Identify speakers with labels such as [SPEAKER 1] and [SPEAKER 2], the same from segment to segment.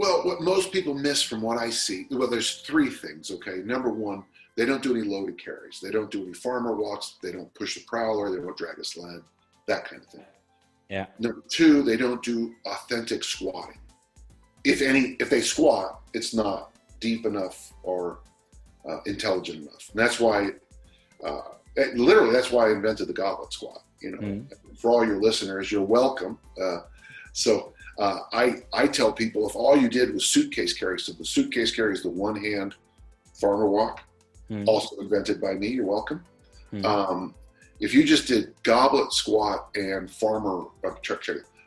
[SPEAKER 1] Well, what most people miss from what I see, well, there's three things, okay? Number one, they don't do any loaded carries. They don't do any farmer walks. They don't push the prowler. They don't drag a sled, that kind of thing.
[SPEAKER 2] Yeah.
[SPEAKER 1] Number two, they don't do authentic squatting. If they squat, it's not deep enough or intelligent enough. And that's why, literally, that's why I invented the goblet squat. For all your listeners, you're welcome. I tell people, if all you did was suitcase carry, so the suitcase carry is the one hand farmer walk, also invented by me, you're welcome. If you just did goblet squat and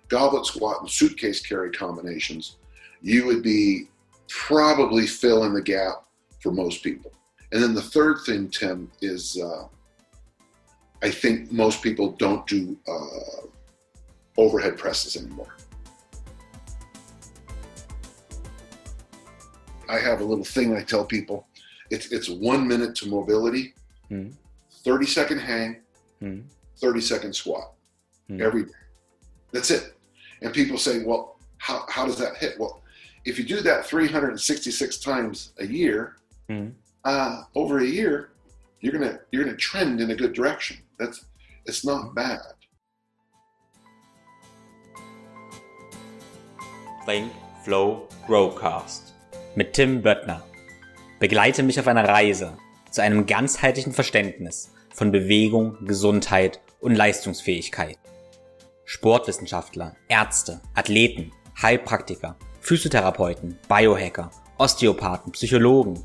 [SPEAKER 1] goblet squat and suitcase carry combinations, you would be probably filling the gap for most people. And then the third thing, Tim, is I think most people don't do overhead presses anymore. I have a little thing I tell people. It's 1 minute to mobility, 30-second hang, 30-second squat every day. That's it. And people say, well, how does that hit? Well, if you do that 366 times a year, over a year, you're gonna trend in a good direction. It's not bad.
[SPEAKER 2] Think, Flow, Growcast mit Tim Böttner. Begleite mich auf einer Reise zu einem ganzheitlichen Verständnis von Bewegung, Gesundheit und Leistungsfähigkeit. Sportwissenschaftler, Ärzte, Athleten, Heilpraktiker, Physiotherapeuten, Biohacker, Osteopathen, Psychologen.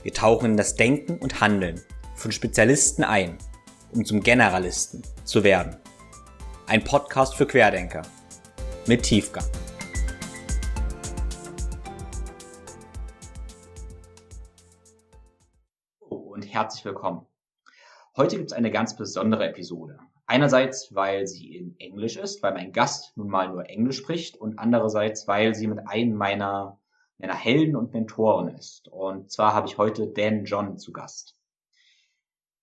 [SPEAKER 2] Wir tauchen in das Denken und Handeln von Spezialisten ein, um zum Generalisten zu werden. Ein Podcast für Querdenker mit Tiefgang. Und herzlich willkommen. Heute gibt es eine ganz besondere Episode. Einerseits, weil sie in Englisch ist, weil mein Gast nun mal nur Englisch spricht, und andererseits, weil sie mit einem meiner Helden und Mentoren ist. Und zwar habe ich heute Dan John zu Gast.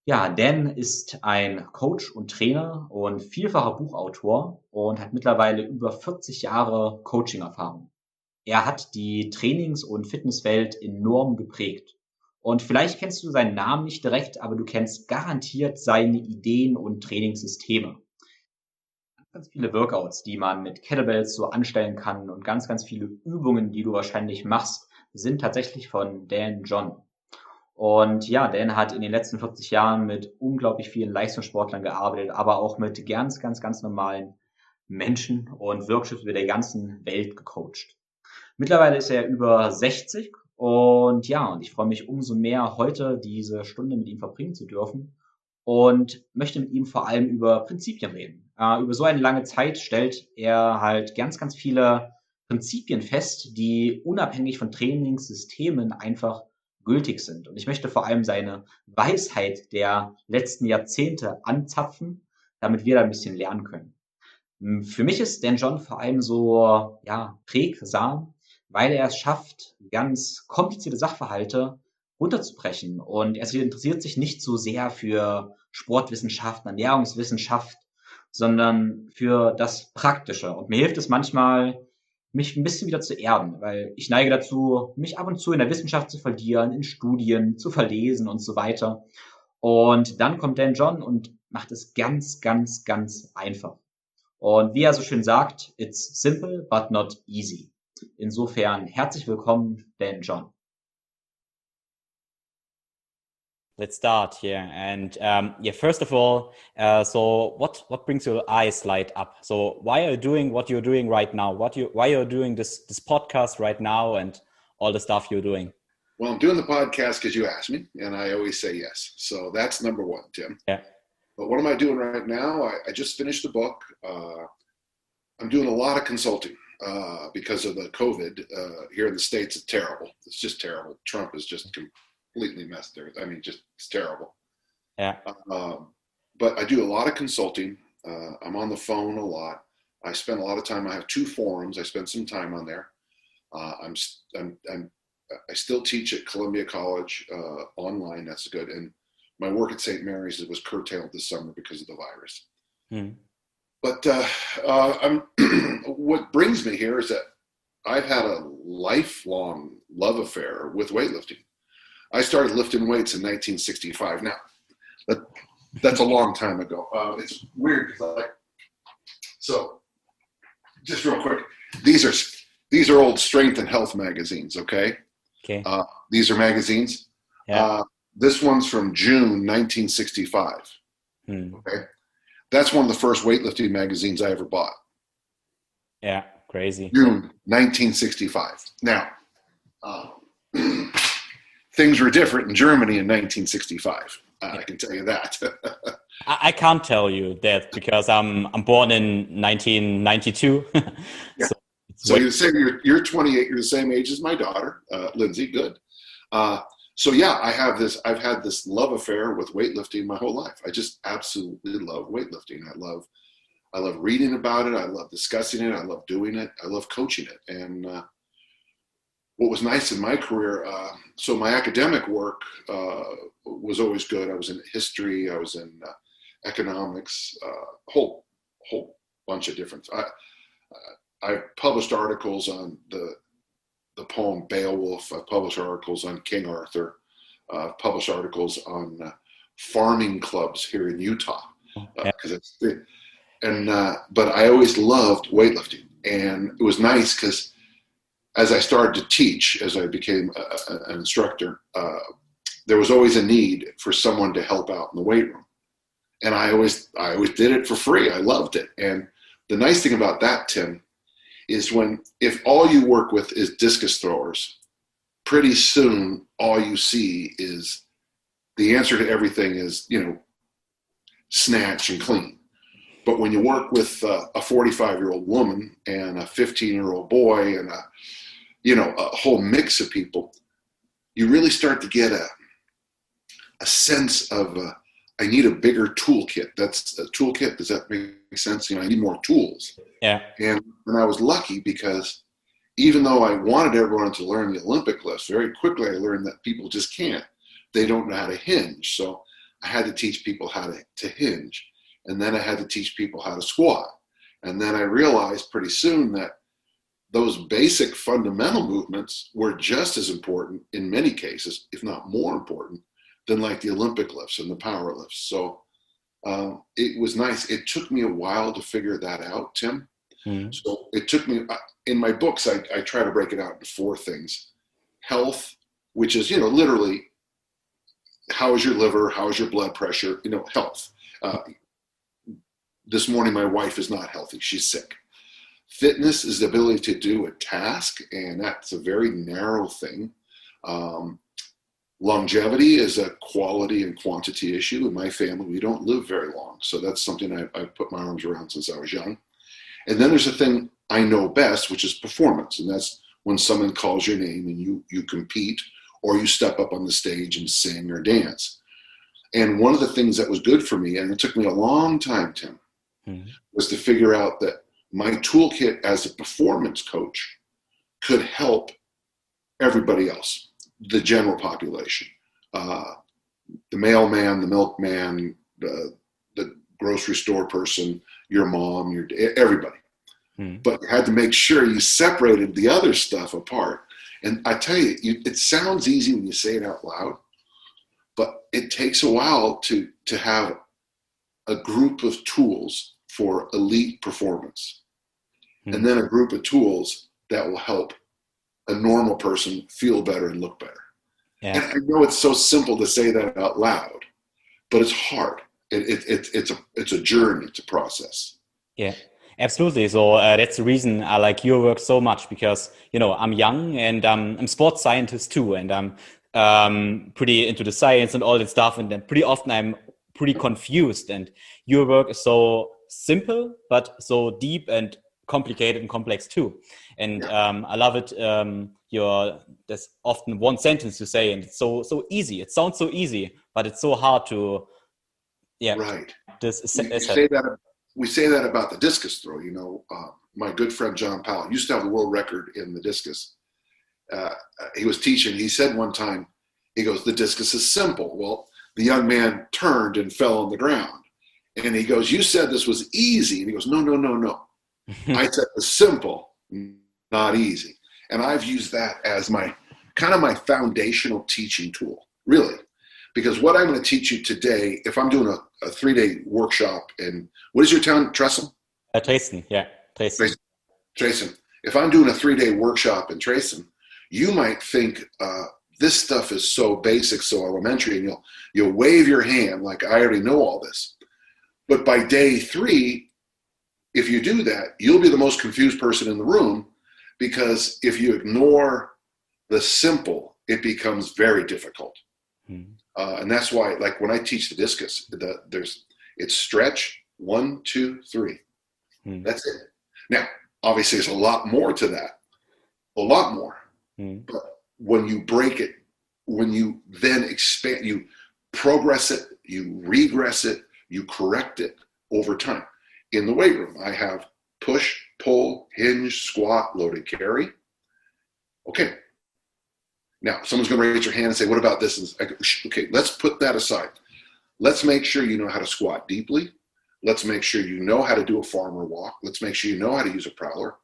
[SPEAKER 2] Ja, Dan ist ein Coach und Trainer und vielfacher Buchautor und hat mittlerweile über 40 Jahre Coaching-Erfahrung. Er hat die Trainings- und Fitnesswelt enorm geprägt. Und vielleicht kennst du seinen Namen nicht direkt, aber du kennst garantiert seine Ideen und Trainingssysteme. Ganz viele Workouts, die man mit Kettlebells so anstellen kann, und ganz, ganz viele Übungen, die du wahrscheinlich machst, sind tatsächlich von Dan John. Und ja, Dan hat in den letzten 40 Jahren mit unglaublich vielen Leistungssportlern gearbeitet, aber auch mit ganz, ganz, ganz normalen Menschen und Workshops über der ganzen Welt gecoacht. Mittlerweile ist er über 60. Und ja, und ich freue mich umso mehr, heute diese Stunde mit ihm verbringen zu dürfen und möchte mit ihm vor allem über Prinzipien reden. Über so eine lange Zeit stellt er halt ganz, ganz viele Prinzipien fest, die unabhängig von Trainingssystemen einfach gültig sind. Und ich möchte vor allem seine Weisheit der letzten Jahrzehnte anzapfen, damit wir da ein bisschen lernen können. Für mich ist Dan John vor allem so prägsam, weil er es schafft, ganz komplizierte Sachverhalte runterzubrechen. Und er interessiert sich nicht so sehr für Sportwissenschaften, Ernährungswissenschaft, sondern für das Praktische. Und mir hilft es manchmal, mich ein bisschen wieder zu erden, weil ich neige dazu, mich ab und zu in der Wissenschaft zu verlieren, in Studien zu verlesen und so weiter. Und dann kommt Dan John und macht es ganz, ganz, ganz einfach. Und wie er so schön sagt, it's simple but not easy. Insofern herzlich willkommen, Dan John. Let's start here. And first of all, so what brings your eyes light up? So why are you doing what you're doing right now? Why you're doing this podcast right now and all the stuff you're doing?
[SPEAKER 1] Well, I'm doing the podcast because you asked me, and I always say yes. So that's number one, Tim.
[SPEAKER 2] Yeah.
[SPEAKER 1] But what am I doing right now? I just finished the book. I'm doing a lot of consulting. Because of the COVID here in the States, it's terrible. It's just terrible. Trump is just completely messed there. I mean, just it's terrible.
[SPEAKER 2] Yeah.
[SPEAKER 1] But I do a lot of consulting. I'm on the phone a lot. I spend a lot of time. I have 2 forums. I spend some time on there. I still teach at Columbia College online. That's good. And my work at St. Mary's was curtailed this summer because of the virus. But what brings me here is that I've had a lifelong love affair with weightlifting. I started lifting weights in 1965. Now, that's a long time ago. It's weird. So, just real quick, these are old strength and health magazines. Okay.
[SPEAKER 2] Okay.
[SPEAKER 1] These are magazines.
[SPEAKER 2] Yeah.
[SPEAKER 1] This one's from June 1965. Okay. That's one of the first weightlifting magazines I ever bought.
[SPEAKER 2] Yeah. Crazy.
[SPEAKER 1] June 1965. Now, things were different in Germany in 1965. I can tell you that.
[SPEAKER 2] I can't tell you that because I'm born in 1992.
[SPEAKER 1] Yeah. So you're 28. You're the same age as my daughter, Lindsay. Good. So yeah, I've had this love affair with weightlifting my whole life. I just absolutely love weightlifting. I love reading about it. I love discussing it. I love doing it. I love coaching it. And what was nice in my career, so my academic work was always good. I was in history. I was in economics, whole bunch of different. I published articles on the poem Beowulf. I published articles on King Arthur. Published articles on farming clubs here in Utah because it's. But I always loved weightlifting, and it was nice because as I started to teach, as I became an instructor, there was always a need for someone to help out in the weight room, and I always did it for free. I loved it, and the nice thing about that, Tim, is if all you work with is discus throwers, pretty soon all you see is the answer to everything is snatch and clean. But when you work with a 45-year-old woman and a 15-year-old boy and a whole mix of people, you really start to get a sense of I need a bigger toolkit. That's a toolkit. Does that make sense? I need more tools.
[SPEAKER 2] Yeah.
[SPEAKER 1] And I was lucky because even though I wanted everyone to learn the Olympic lifts, very quickly I learned that people just can't. They don't know how to hinge. So I had to teach people how to hinge. And then I had to teach people how to squat. And then I realized pretty soon that those basic fundamental movements were just as important in many cases, if not more important, than like the Olympic lifts and the power lifts. So it was nice. It took me a while to figure that out, Tim. Mm-hmm. So it took me, in my books, I try to break it out into 4 things. Health, which is, literally, how is your liver? How is your blood pressure? Health. This morning, my wife is not healthy. She's sick. Fitness is the ability to do a task, and that's a very narrow thing. Longevity is a quality and quantity issue. In my family, we don't live very long. So that's something I've put my arms around since I was young. And then there's a thing I know best, which is performance. And that's when someone calls your name and you compete or you step up on the stage and sing or dance. And one of the things that was good for me, and it took me a long time, Tim, was to figure out that my toolkit as a performance coach could help everybody else, the general population, the mailman, the milkman, the grocery store person, your mom, everybody. But you had to make sure you separated the other stuff apart. And I tell you, it sounds easy when you say it out loud, but it takes a while to have a group of tools for elite performance. And then a group of tools that will help a normal person feel better and look better. Yeah. And I know it's so simple to say that out loud, but it's hard. It's a journey, it's a process.
[SPEAKER 2] Yeah, absolutely. So that's the reason I like your work so much because, I'm young and I'm a sports scientist too. And I'm pretty into the science and all that stuff. And then pretty often I'm pretty confused. And your work is so simple, but so deep and complicated and complex too. And I love it. There's often one sentence you say, and it's so easy. It sounds so easy, but it's so hard to,
[SPEAKER 1] right. We say that about the discus throw. My good friend John Powell used to have the world record in the discus. He was teaching. He said one time, he goes, "The discus is simple." Well, the young man turned and fell on the ground, and he goes, "You said this was easy," and he goes, "No. I said it was simple, Not easy. And I've used that as my kind of my foundational teaching tool, really. Because what I'm going to teach you today, if I'm doing a 3-day workshop in, what is your town, Tresson?
[SPEAKER 3] Dresden, yeah. Dresden.
[SPEAKER 1] Dresden. If I'm doing a 3-day workshop in Dresden, you might think this stuff is so basic, so elementary, and you'll wave your hand like, I already know all this. But by day 3, if you do that, you'll be the most confused person in the room, because if you ignore the simple, it becomes very difficult. And that's why, like when I teach the discus, it's stretch 1, 2, 3. That's it. Now, obviously, there's a lot more to that, a lot more. But when you break it, when you then expand, you progress it, you regress it, you correct it over time. In the weight room, I have push, pull, hinge, squat, loaded carry. Okay. Now, someone's going to raise their hand and say, what about this? And I go, okay, let's put that aside. Let's make sure you know how to squat deeply. Let's make sure you know how to do a farmer walk. Let's make sure you know how to use a prowler.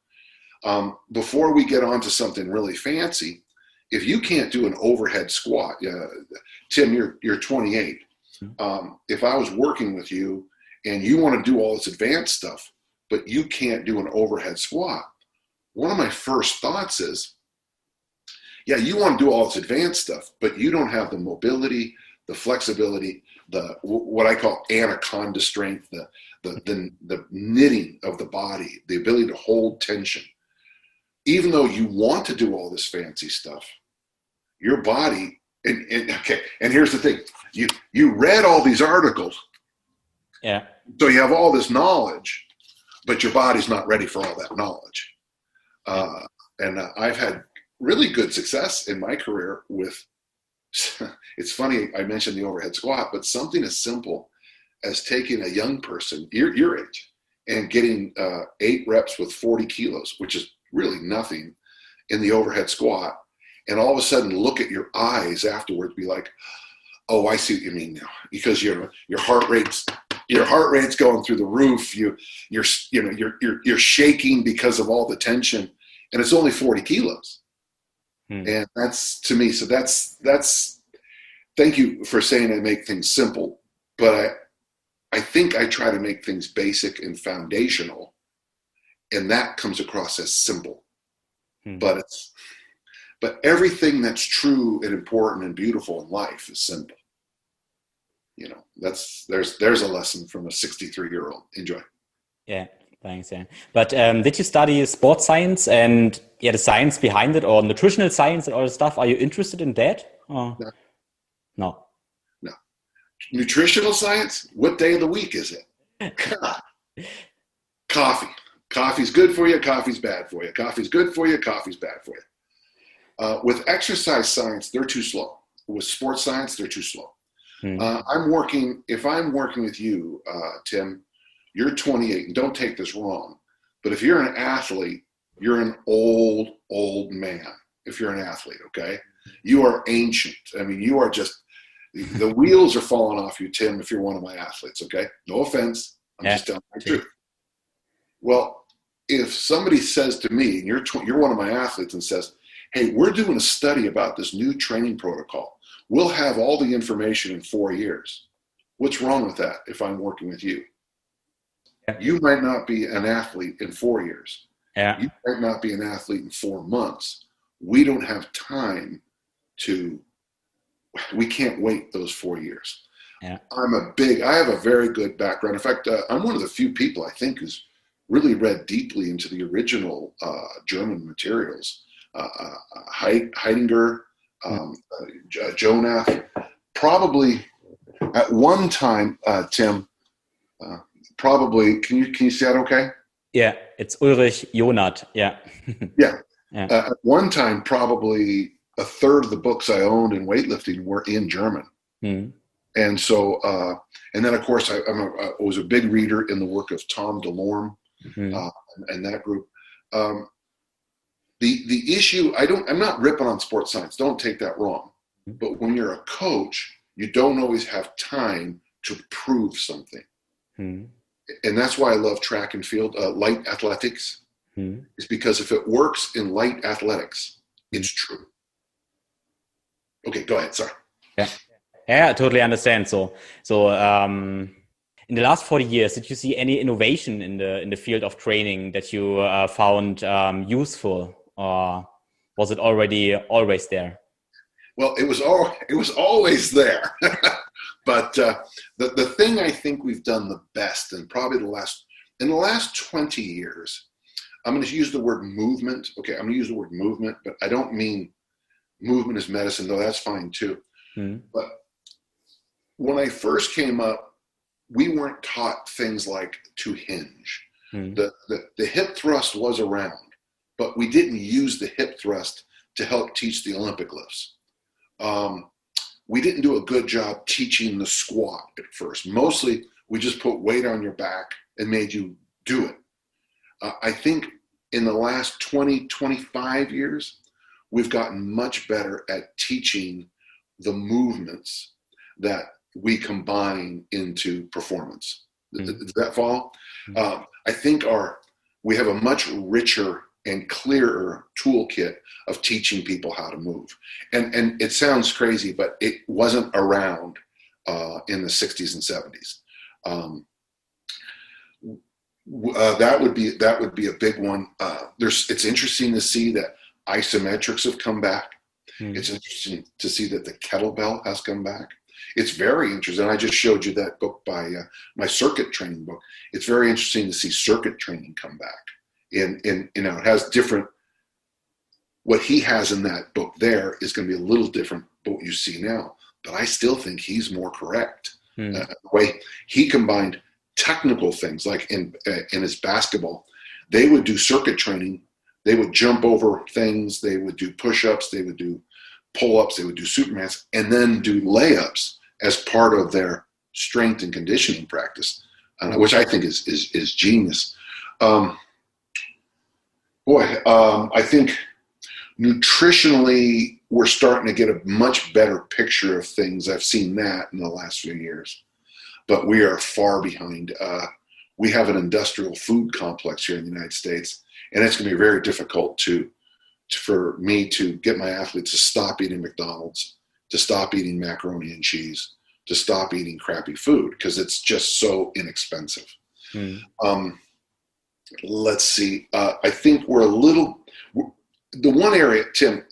[SPEAKER 1] Before we get on to something really fancy, if you can't do an overhead squat, Tim, you're 28. If I was working with you and you want to do all this advanced stuff, but you can't do an overhead squat, one of my first thoughts is, yeah, you want to do all this advanced stuff, but you don't have the mobility, the flexibility, the what I call anaconda strength, the knitting of the body, the ability to hold tension. Even though you want to do all this fancy stuff, your body, and here's the thing, you read all these articles,
[SPEAKER 3] yeah.
[SPEAKER 1] So you have all this knowledge, but your body's not ready for all that knowledge. And I've had really good success in my career with, it's funny, I mentioned the overhead squat, but something as simple as taking a young person, your age, and getting 8 reps with 40 kilos, which is really nothing, in the overhead squat, and all of a sudden look at your eyes afterwards, be like, oh, I see what you mean now, because your heart rate's going through the roof. You're shaking because of all the tension, and it's only 40 kilos. And that's, to me, so that's, thank you for saying I make things simple, but I think I try to make things basic and foundational, and that comes across as simple. But everything that's true and important and beautiful in life is simple. There's a lesson from a 63-year-old. Enjoy.
[SPEAKER 3] Yeah, thanks. Yeah, but did you study sports science and the science behind it, or nutritional science and all the stuff? Are you interested in that? Or? No.
[SPEAKER 1] Nutritional science? What day of the week is it? God. Coffee. Coffee's good for you. Coffee's bad for you. Coffee's good for you. Coffee's bad for you. With exercise science, they're too slow. With sports science, they're too slow. If I'm working with you, Tim, you're 28, and don't take this wrong, but if you're an athlete, you're an old man. If you're an athlete, okay? You are ancient. I mean, you are just, the wheels are falling off you, Tim, if you're one of my athletes, okay? No offense. I'm just telling you the truth. Well, if somebody says to me, and you're one of my athletes, and says, hey, we're doing a study about this new training protocol. We'll have all the information in 4 years. What's wrong with that if I'm working with you? You might not be an athlete in 4 years. You might not be an athlete in 4 months. We don't have time we can't wait those 4 years. I have a very good background. In fact, I'm one of the few people, I think, who's really read deeply into the original German materials. Heidegger, Jonath, probably at one time, Tim, probably, can you say that okay?
[SPEAKER 3] Yeah, it's Ulrich Jonath, yeah.
[SPEAKER 1] At one time, probably a third of the books I owned in weightlifting were in German. And so, and then of course, I was a big reader in the work of Tom DeLorme and that group. The issue, I'm not ripping on sports science, don't take that wrong. But when you're a coach, you don't always have time to prove something. And that's why I love track and field, light athletics. is because if it works in light athletics, it's true. Okay, go ahead. Sorry.
[SPEAKER 3] Yeah, I totally understand. So in the last 40 years, did you see any innovation in the field of training that you found useful, or was it already always there?
[SPEAKER 1] Well, it was always there. But the thing I think we've done the best, and probably in the last 20 years, I'm going to use the word movement. Okay, I'm going to use the word movement, but I don't mean movement is medicine, though that's fine too. But when I first came up, we weren't taught things like to hinge. The hip thrust was around, but we didn't use the hip thrust to help teach the Olympic lifts. We didn't do a good job teaching the squat at first. Mostly, we just put weight on your back and made you do it. I think in the last 20, 25 years, we've gotten much better at teaching the movements that we combine into performance. Does that follow? I think we have a much richer and clearer toolkit of teaching people how to move. And it sounds crazy, but it wasn't around in the 60s and 70s. That would be a big one. It's interesting to see that isometrics have come back. It's interesting to see that the kettlebell has come back. It's very interesting. I just showed you that book by my circuit training book. It's very interesting to see circuit training come back. And it has different. What he has in that book there is going to be a little different than what you see now. But I still think he's more correct. The way he combined technical things, like in his basketball, they would do circuit training. They would jump over things. They would do push-ups. They would do pull-ups. They would do supermans, and then do layups as part of their strength and conditioning practice, which I think is genius. I think nutritionally we're starting to get a much better picture of things. I've seen that in the last few years, but we are far behind. We have an industrial food complex here in the United States, and it's going to be very difficult for me to get my athletes to stop eating McDonald's, to stop eating macaroni and cheese, to stop eating crappy food, because it's just so inexpensive. Let's see. I think the one area, Tim,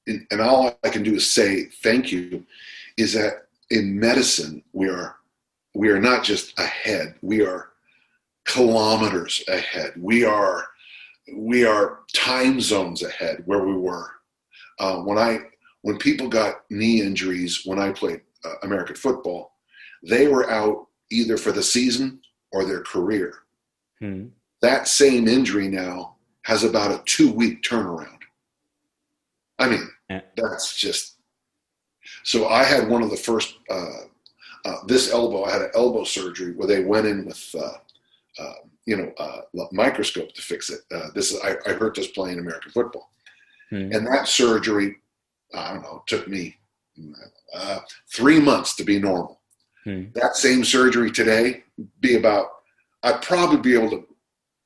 [SPEAKER 1] and all I can do is say thank you, is that in medicine, we are not just ahead, we are kilometers ahead. We are time zones ahead where we were. When people got knee injuries when I played American football, they were out either for the season or their career. That same injury now has about a 2-week turnaround. I mean, that's just. So I had one of the first. This elbow, I had an elbow surgery where they went in with. Microscope to fix it. I hurt this playing American football, and that surgery, I don't know, took me 3 months to be normal. That same surgery today I'd probably be able to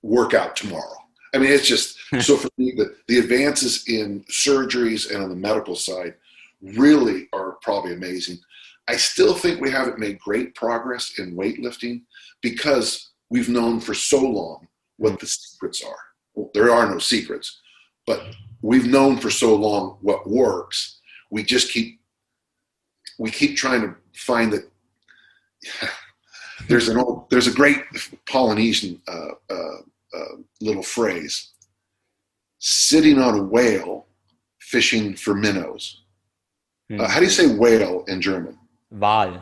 [SPEAKER 1] work out tomorrow. I mean, it's just so for me, the advances in surgeries and on the medical side really are probably amazing. I still think we haven't made great progress in weightlifting because we've known for so long what the secrets are. Well, there are no secrets, but we've known for so long what works. We keep trying to find that. There's a great Polynesian little phrase: sitting on a whale, fishing for minnows. How do you say whale in German?
[SPEAKER 3] Wal.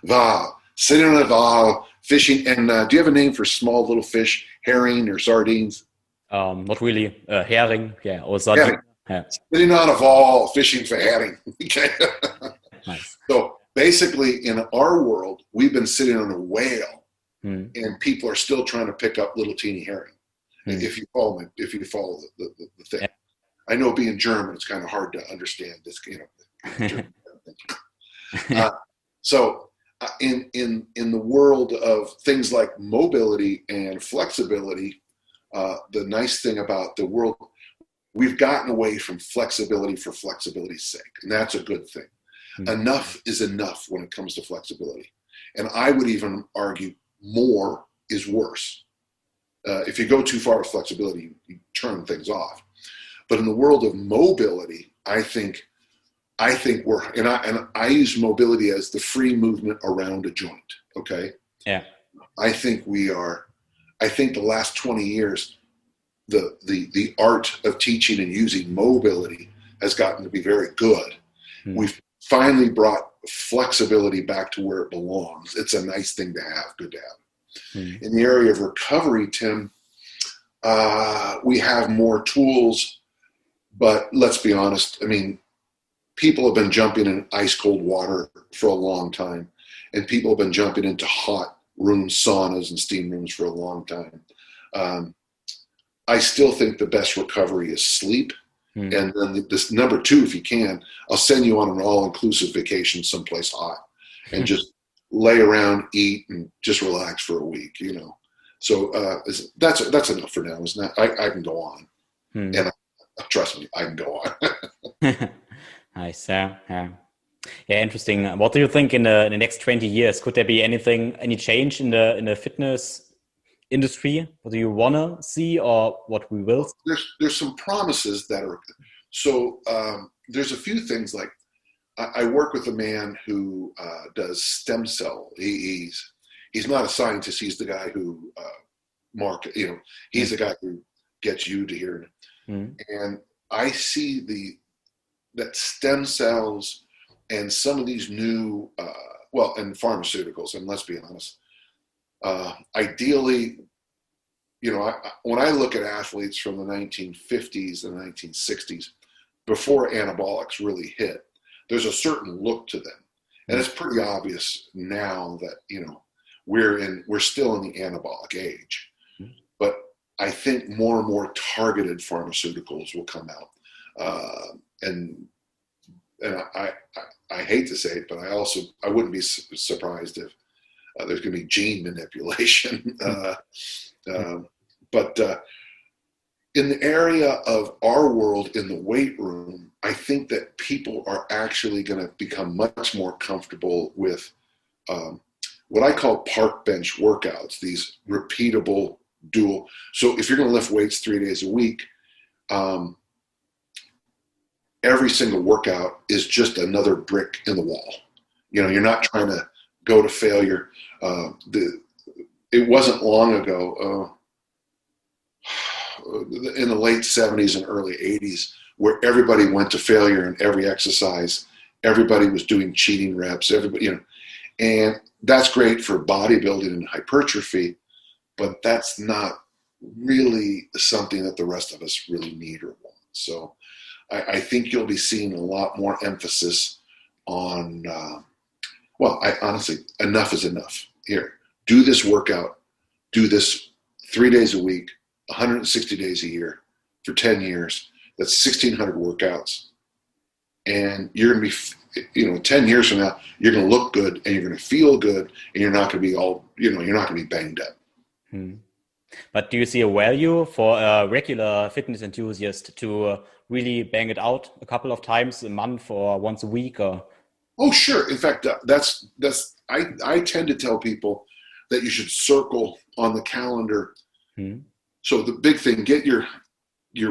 [SPEAKER 1] Wal. Sitting on a wal, fishing. And do you have a name for small little fish? Herring or sardines?
[SPEAKER 3] Not really. Herring, yeah, or sardine. Yeah.
[SPEAKER 1] Sitting on a wal, fishing for herring. Okay.
[SPEAKER 3] Nice.
[SPEAKER 1] So basically, in our world, we've been sitting on a whale, and people are still trying to pick up little teeny herring. If you follow the thing. Yeah. I know being German, it's kind of hard to understand this. So in the world of things like mobility and flexibility, the nice thing about the world, we've gotten away from flexibility for flexibility's sake, and that's a good thing. Enough is enough when it comes to flexibility. And I would even argue more is worse. If you go too far with flexibility, you turn things off. But in the world of mobility, I think we're, and I use mobility as the free movement around a joint. Okay.
[SPEAKER 3] Yeah.
[SPEAKER 1] I think the last 20 years, the art of teaching and using mobility has gotten to be very good. We've finally brought flexibility back to where it belongs. It's a nice thing to have, good to have. In the area of recovery, Tim, we have more tools, but let's be honest. I mean, people have been jumping in ice cold water for a long time, and people have been jumping into hot rooms, saunas and steam rooms for a long time. I still think the best recovery is sleep. And then this number 2, if you can, I'll send you on an all-inclusive vacation someplace hot and just lay around, eat, and just relax for a week, you know. So that's enough for now, isn't that? I can go on. And trust me, I can go on.
[SPEAKER 3] Nice. Yeah, interesting. What do you think in the next 20 years? Could there be any change in the fitness industry? What do you want to see, or what we will see?
[SPEAKER 1] There's some promises that are so there's a few things. Like I work with a man who does stem cell. He's not a scientist. He's the guy who he's the guy who gets you to hear it. And I see that stem cells and some of these new and pharmaceuticals, and let's be honest, ideally, you know, when I look at athletes from the 1950s and 1960s, before anabolics really hit, there's a certain look to them. And it's pretty obvious now that, you know, we're still in the anabolic age. But I think more and more targeted pharmaceuticals will come out. And I hate to say it, but I wouldn't be surprised if there's going to be gene manipulation. But in the area of our world in the weight room, I think that people are actually going to become much more comfortable with what I call park bench workouts, these repeatable dual. So if you're going to lift weights 3 days a week, every single workout is just another brick in the wall. You know, you're not trying to go to failure. It wasn't long ago, in the late 70s and early 80s, where everybody went to failure in every exercise. Everybody was doing cheating reps. Everybody, you know, and that's great for bodybuilding and hypertrophy, but that's not really something that the rest of us really need or want. So I think you'll be seeing a lot more emphasis on, honestly, enough is enough. Here, do this workout, do this 3 days a week, 160 days a year for 10 years. That's 1,600 workouts. And you're going to be, you know, 10 years from now, you're going to look good and you're going to feel good and you're not going to be all, you know, you're not going to be banged up.
[SPEAKER 3] But do you see a value for a regular fitness enthusiast to really bang it out a couple of times a month or once a week? Or?
[SPEAKER 1] Oh, sure. In fact, I tend to tell people that you should circle on the calendar. So the big thing, get your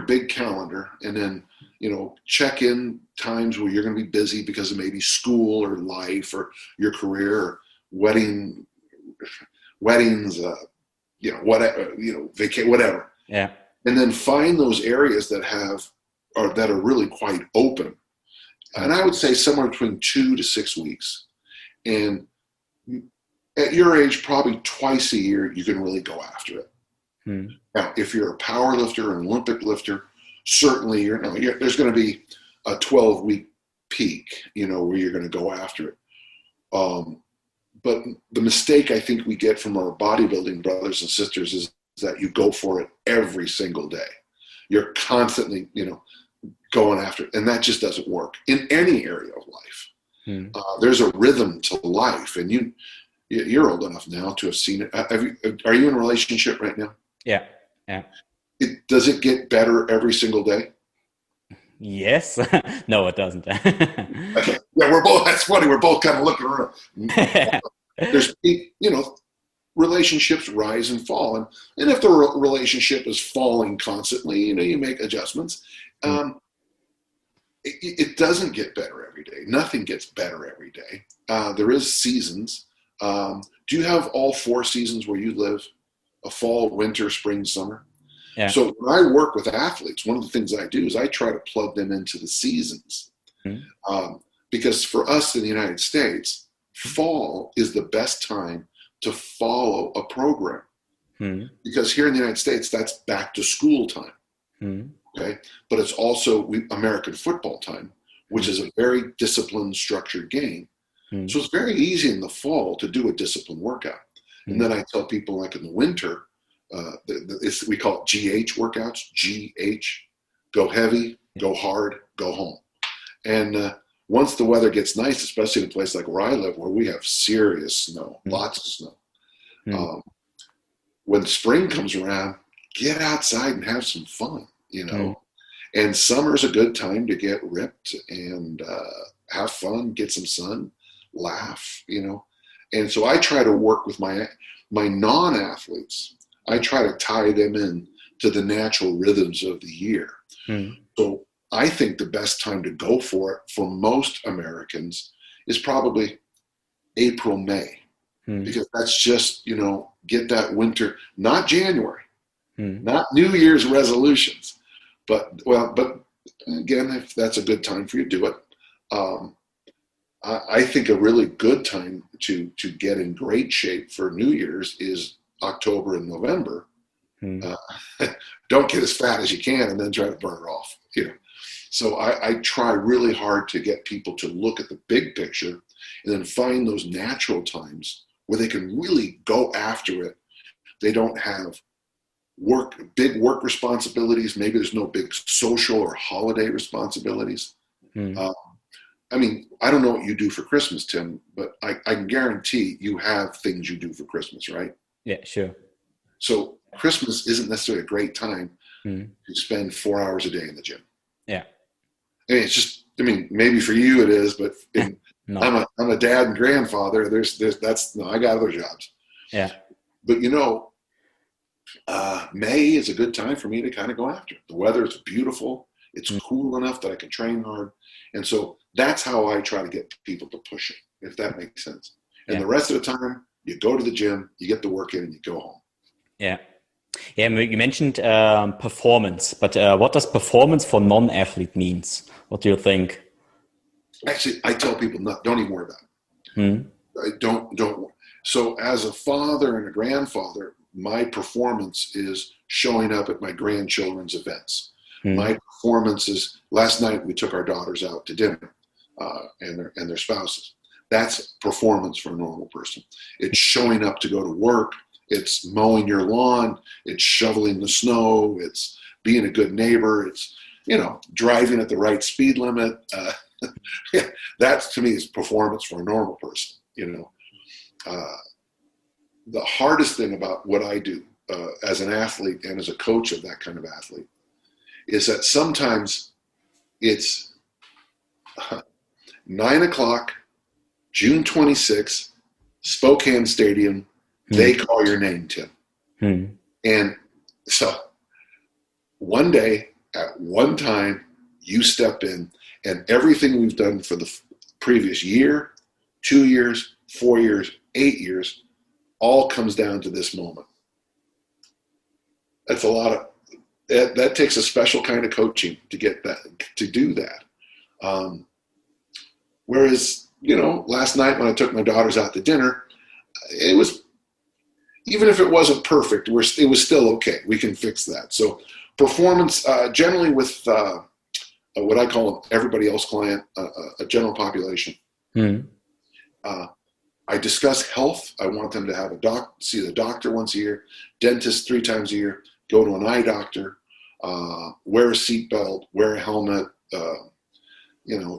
[SPEAKER 1] big calendar and then, you know, check in times where you're going to be busy because of maybe school or life or your career or weddings, you know, whatever, you know, whatever.
[SPEAKER 3] Yeah.
[SPEAKER 1] And then find those areas that are really quite open. And I would say somewhere between 2 to 6 weeks. And at your age, probably twice a year, you can really go after it. Now, if you're a power lifter, an Olympic lifter, certainly there's going to be a 12-week peak, you know, where you're going to go after it. But the mistake I think we get from our bodybuilding brothers and sisters is that you go for it every single day. You're constantly, you know, going after it. And that just doesn't work in any area of life. There's a rhythm to life. And you're old enough now to have seen it. Are you in a relationship right now?
[SPEAKER 3] Yeah.
[SPEAKER 1] Does it get better every single day?
[SPEAKER 3] Yes. No, it doesn't.
[SPEAKER 1] Okay. Yeah, that's funny. We're both kind of looking around. There's, relationships rise and fall. And if the relationship is falling constantly, you make adjustments. It doesn't get better every day. Nothing gets better every day. There is seasons. Do you have all 4 seasons where you live? A fall, winter, spring, summer?
[SPEAKER 3] Yeah.
[SPEAKER 1] So when I work with athletes, one of the things I do is I try to plug them into the seasons. Because for us in the United States, fall is the best time to follow a program. Because here in the United States, that's back to school time. Okay. But it's also American football time, which is a very disciplined, structured game. So it's very easy in the fall to do a disciplined workout. And then I tell people, like in the winter, we call it GH workouts. GH, go heavy, go hard, go home. And once the weather gets nice, especially in a place like where I live, where we have serious snow, lots of snow. When spring comes around, get outside and have some fun, And summer's a good time to get ripped and have fun, get some sun, laugh, And so I try to work with my non-athletes. I try to tie them in to the natural rhythms of the year. So I think the best time to go for it for most Americans is probably April, May, because that's just, get that winter, not January, not New Year's resolutions, but again, if that's a good time for you, do it. I think a really good time to get in great shape for New Year's is October and November. Don't get as fat as you can and then try to burn it off. So I try really hard to get people to look at the big picture and then find those natural times where they can really go after it. They don't have big work responsibilities. Maybe there's no big social or holiday responsibilities. I don't know what you do for Christmas, Tim, but I can guarantee you have things you do for Christmas, right?
[SPEAKER 3] Yeah, sure.
[SPEAKER 1] So Christmas isn't necessarily a great time to spend 4 hours a day in the gym.
[SPEAKER 3] Yeah.
[SPEAKER 1] It's just, maybe for you it is, but
[SPEAKER 3] No.
[SPEAKER 1] I'm a dad and grandfather. I got other jobs.
[SPEAKER 3] Yeah.
[SPEAKER 1] But May is a good time for me to kind of go after it. The weather is beautiful. It's cool enough that I can train hard. And so that's how I try to get people to push it, if that makes sense. And the rest of the time, you go to the gym, you get the work in, and you go home.
[SPEAKER 3] Yeah. Yeah, you mentioned performance, but what does performance for non-athlete means? What do you think?
[SPEAKER 1] Actually, I tell people, don't even worry about it. Don't. So as a father and a grandfather, my performance is showing up at my grandchildren's events. My performance is, last night we took our daughters out to dinner and their spouses. That's performance for a normal person. It's showing up to go to work. It's mowing your lawn. It's shoveling the snow. It's being a good neighbor. It's, driving at the right speed limit. That to me is performance for a normal person. The hardest thing about what I do as an athlete and as a coach of that kind of athlete is that sometimes it's 9:00, June 26th, Spokane Stadium. They call your name, Tim. And so one day at one time, you step in and everything we've done for the previous year, 2 years, 4 years, 8 years, all comes down to this moment. That's a lot of, that takes a special kind of coaching to get that, to do that. Whereas, last night when I took my daughters out to dinner, it was, even if it wasn't perfect, it was still okay. We can fix that. So performance, generally with what I call everybody else client, a general population. I discuss health. I want them to have see the doctor once a year, dentist 3 times a year, go to an eye doctor, wear a seatbelt, wear a helmet,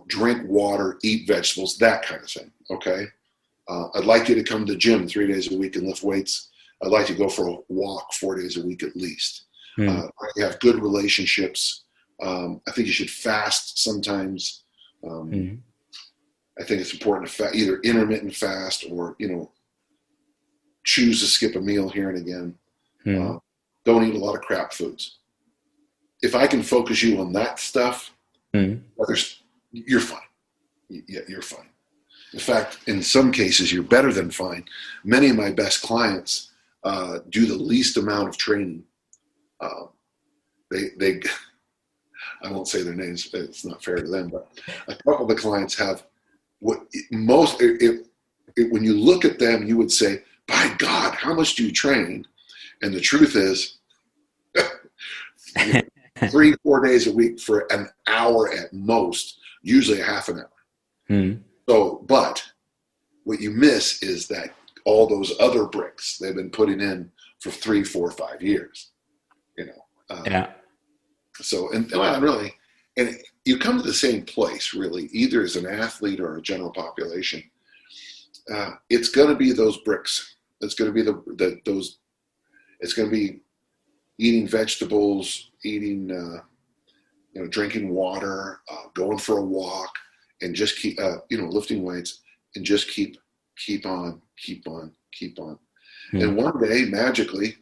[SPEAKER 1] drink water, eat vegetables, that kind of thing. Okay. I'd like you to come to the gym 3 days a week and lift weights. I'd like you to go for a walk 4 days a week at least. You have good relationships. I think you should fast sometimes. I think it's important to either intermittent fast or, choose to skip a meal here and again. Don't eat a lot of crap foods. If I can focus you on that stuff, you're fine. Yeah, you're fine. In fact, in some cases, you're better than fine. Many of my best clients do the least amount of training. They I won't say their names. It's not fair to them, but a couple of the clients have what most. When you look at them, you would say, "By God, how much do you train?" And the truth is, 3-4 days a week for an hour at most, usually a half an hour. So, but what you miss is that all those other bricks they've been putting in for 3, 4, 5 years. So, and really, and you come to the same place, really, either as an athlete or a general population. It's going to be those bricks. It's going to be those. It's going to be eating vegetables, eating, drinking water, going for a walk, and just keep, lifting weights, and just keep on. And one day, magically,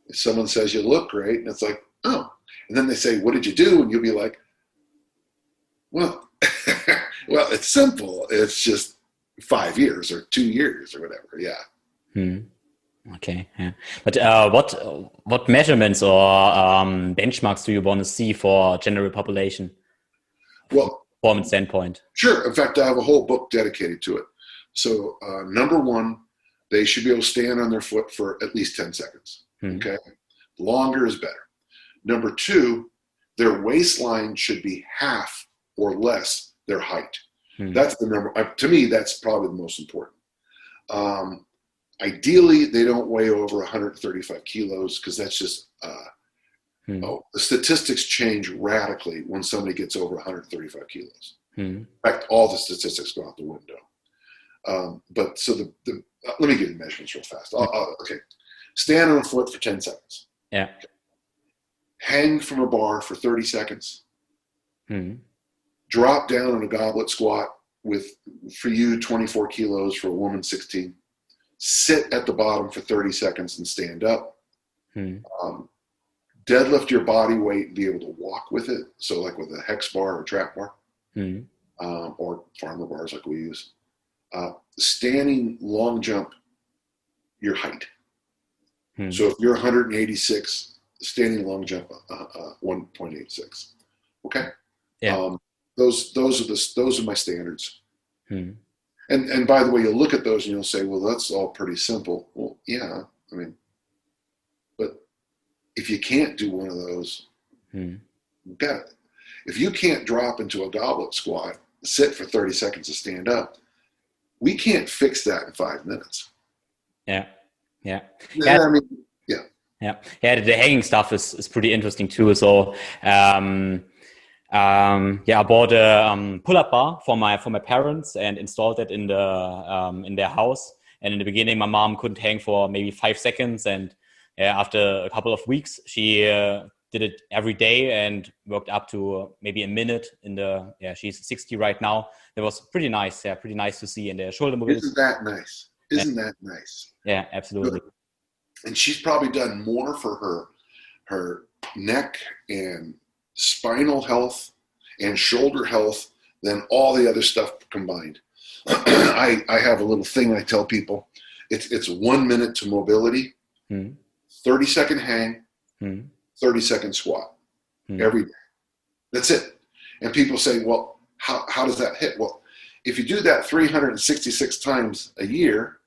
[SPEAKER 1] if someone says you look great, and it's like, oh. And then they say, what did you do? And you'll be like, well, it's simple. It's just 5 years or 2 years or whatever. Yeah.
[SPEAKER 3] Okay. Yeah. But what measurements or benchmarks do you want to see for general population?
[SPEAKER 1] Well,
[SPEAKER 3] performance standpoint.
[SPEAKER 1] Sure. In fact, I have a whole book dedicated to it. So number one, they should be able to stand on their foot for at least 10 seconds. Okay. Longer is better. Number two, their waistline should be half or less their height. That's the number. To me, that's probably the most important. Ideally, they don't weigh over 135 kilos because that's just, the statistics change radically when somebody gets over 135 kilos. In fact, all the statistics go out the window. But so let me give you measurements real fast. Okay. Stand on a foot for 10 seconds.
[SPEAKER 3] Yeah.
[SPEAKER 1] Okay. Hang from a bar for 30 seconds. Drop down on a goblet squat with, for you, 24 kilos, for a woman, 16. Sit at the bottom for 30 seconds and stand up. Deadlift your body weight and be able to walk with it. So like with a hex bar or trap bar, or farmer bars like we use. Standing long jump your height. So if you're 186, standing long jump 1.86. Okay. Yeah. Those are my standards. And by the way, you'll look at those and you'll say, well, that's all pretty simple. Well, yeah, I mean, but if you can't do one of those, got it. If you can't drop into a goblet squat, sit for 30 seconds to stand up, we can't fix that in 5 minutes.
[SPEAKER 3] Yeah.
[SPEAKER 1] I mean,
[SPEAKER 3] yeah. The hanging stuff is pretty interesting too. So, I bought a pull-up bar for my parents and installed it in their house. And in the beginning, my mom couldn't hang for maybe 5 seconds, and after a couple of weeks, she did it every day and worked up to maybe a minute. She's 60 right now. It was pretty nice. Yeah, pretty nice to see. And the shoulder mobility.
[SPEAKER 1] Isn't that nice? Isn't that nice?
[SPEAKER 3] Yeah, absolutely.
[SPEAKER 1] And she's probably done more for her neck and spinal health and shoulder health than all the other stuff combined. I have a little thing I tell people. It's 1 minute to mobility, 30-second hang, 30-second squat every day. That's it. And people say, well, how does that hit? Well, if you do that 366 times a year,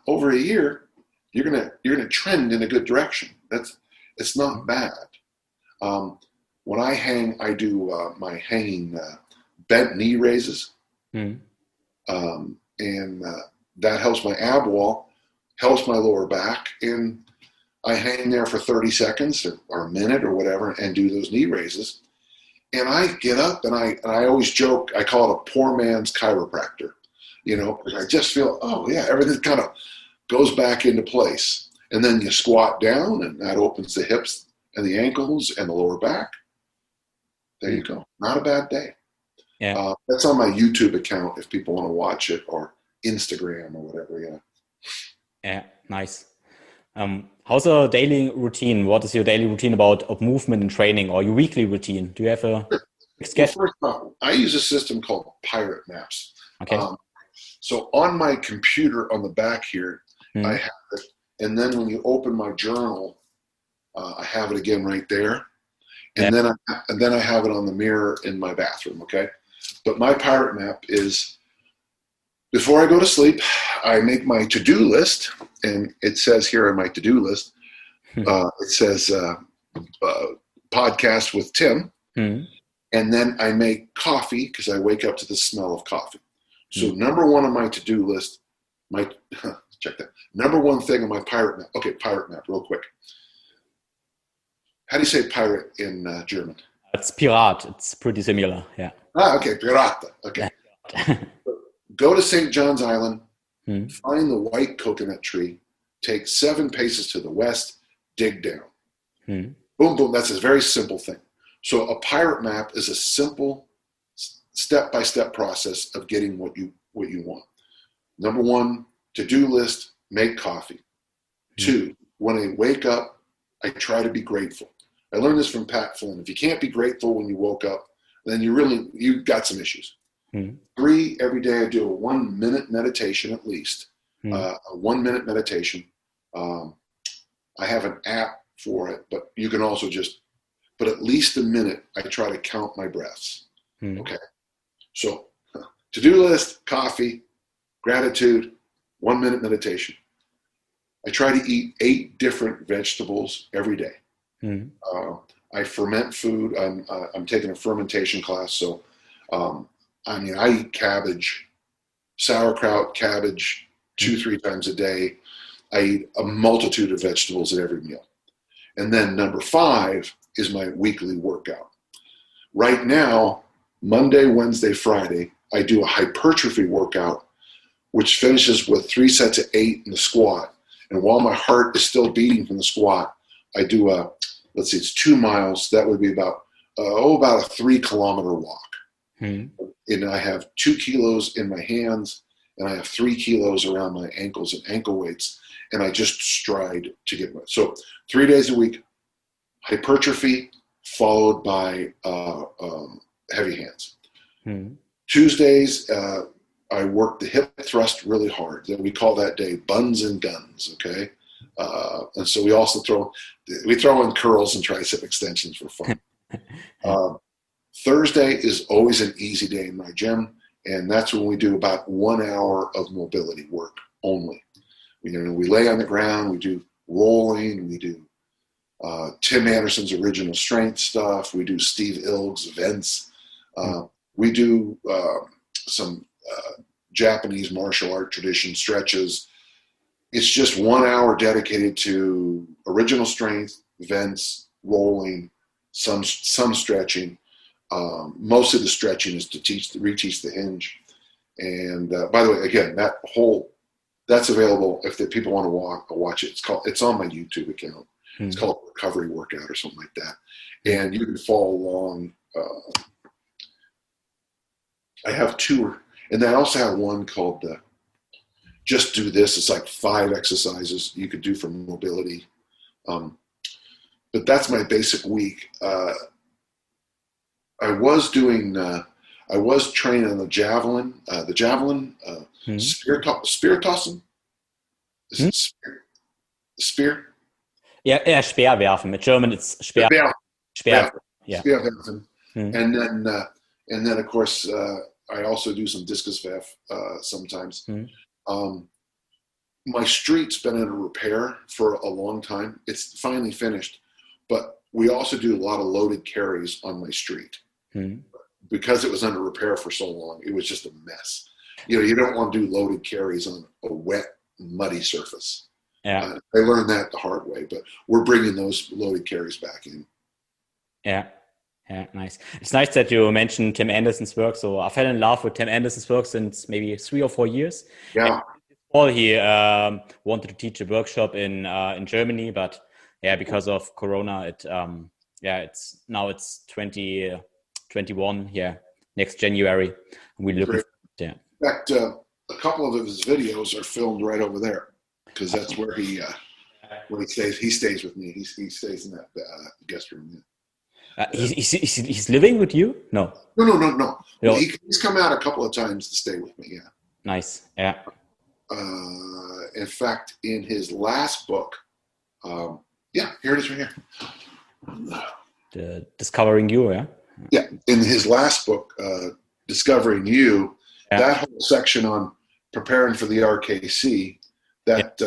[SPEAKER 1] over a year, you're gonna trend in a good direction. It's not bad. When I hang, I do my hanging bent knee raises, and that helps my ab wall, helps my lower back, and I hang there for 30 seconds or a minute or whatever and do those knee raises. And I get up and I always joke, I call it a poor man's chiropractor, because I just feel, oh yeah, everything kind of goes back into place. And then you squat down, and that opens the hips and the ankles and the lower back. There you go. Not a bad day.
[SPEAKER 3] Yeah.
[SPEAKER 1] That's on my YouTube account if people want to watch it, or Instagram or whatever. Yeah.
[SPEAKER 3] Yeah. Nice. How's a daily routine? What is your daily routine of movement and training, or your weekly routine? Do you have a schedule?
[SPEAKER 1] Well, first off, I use a system called Pirate Maps.
[SPEAKER 3] Okay.
[SPEAKER 1] So on my computer on the back here, I have it. And then when you open my journal, I have it again right there. And then I have it on the mirror in my bathroom. Okay. But my Pirate Map is, before I go to sleep, I make my to-do list, and it says here on my to-do list, it says podcast with Tim. And then I make coffee because I wake up to the smell of coffee. So number one on my to-do list, check that. Number one thing on my Pirate Map. Okay, Pirate Map, real quick. How do you say pirate in German?
[SPEAKER 3] It's Pirat. It's pretty similar. Yeah.
[SPEAKER 1] Okay, Pirata. Okay. Go to St. John's Island, find the white coconut tree, take 7 paces to the west, dig down. Boom, boom. That's a very simple thing. So a Pirate Map is a simple step-by-step process of getting what you want. Number one, to-do list, make coffee. 2, when I wake up, I try to be grateful. I learned this from Pat Flynn. If you can't be grateful when you woke up, then you got some issues. 3, every day I do a 1-minute meditation at least. A 1-minute meditation. I have an app for it, but you can also but at least a minute, I try to count my breaths. Okay. So to-do list, coffee, gratitude, 1-minute meditation. I try to eat 8 different vegetables every day. I ferment food. I'm taking a fermentation class. So, I eat cabbage, sauerkraut, cabbage 2-3 times a day. I eat a multitude of vegetables at every meal. And then number 5 is my weekly workout. Right now, Monday, Wednesday, Friday, I do a hypertrophy workout, which finishes with 3 sets of 8 in the squat. And while my heart is still beating from the squat, I do it's 2 miles. That would be about a 3-kilometer walk. And I have 2 kilos in my hands, and I have 3 kilos around my ankles and ankle weights. And I just stride to get my, so 3 days a week, hypertrophy followed by heavy hands. Tuesdays, I work the hip thrust really hard. We call that day buns and guns. Okay. And so we also throw in curls and tricep extensions for fun. Thursday is always an easy day in my gym, and that's when we do about 1 hour of mobility work only. We lay on the ground, we do rolling, we do Tim Anderson's original strength stuff, we do Steve Ilg's vents, we do some Japanese martial art tradition stretches. It's just 1 hour dedicated to original strength, vents, rolling, some stretching. Most of the stretching is to reteach the hinge. And by the way, again, that's available if the people want to watch it. It's on my YouTube account. It's called Recovery Workout or something like that. And you can follow along. I have 2, and I also have one called Just Do This. It's like 5 exercises you could do for mobility. But that's my basic week. I was training on the javelin, spear tossing. Is it spear?
[SPEAKER 3] Yeah, Speerwerfen. In German, it's Speerwerfen. Yeah.
[SPEAKER 1] Speerwerfen. And then of course, I also do some discus werf sometimes. My street's been in a repair for a long time. It's finally finished, but we also do a lot of loaded carries on my street. Because it was under repair for so long, it was just a mess. You don't want to do loaded carries on a wet, muddy surface. Yeah, I learned that the hard way, but we're bringing those loaded carries back in.
[SPEAKER 3] Yeah, nice. It's nice that you mentioned Tim Anderson's work. So I fell in love with Tim Anderson's work since maybe 3 or 4 years.
[SPEAKER 1] Yeah.
[SPEAKER 3] Paul, he wanted to teach a workshop in Germany, but yeah, because of Corona, it's 2021. Yeah, next January. We look. Yeah.
[SPEAKER 1] In fact, a couple of his videos are filmed right over there because that's where he stays. He stays with me. He stays in that guest room. Yeah.
[SPEAKER 3] He's living with you? No.
[SPEAKER 1] No. He's come out a couple of times to stay with me. Yeah.
[SPEAKER 3] Nice. Yeah.
[SPEAKER 1] In fact, in his last book, here it is right here.
[SPEAKER 3] The Discovering You, yeah?
[SPEAKER 1] Yeah, in his last book, Discovering You, that whole section on preparing for the RKC, that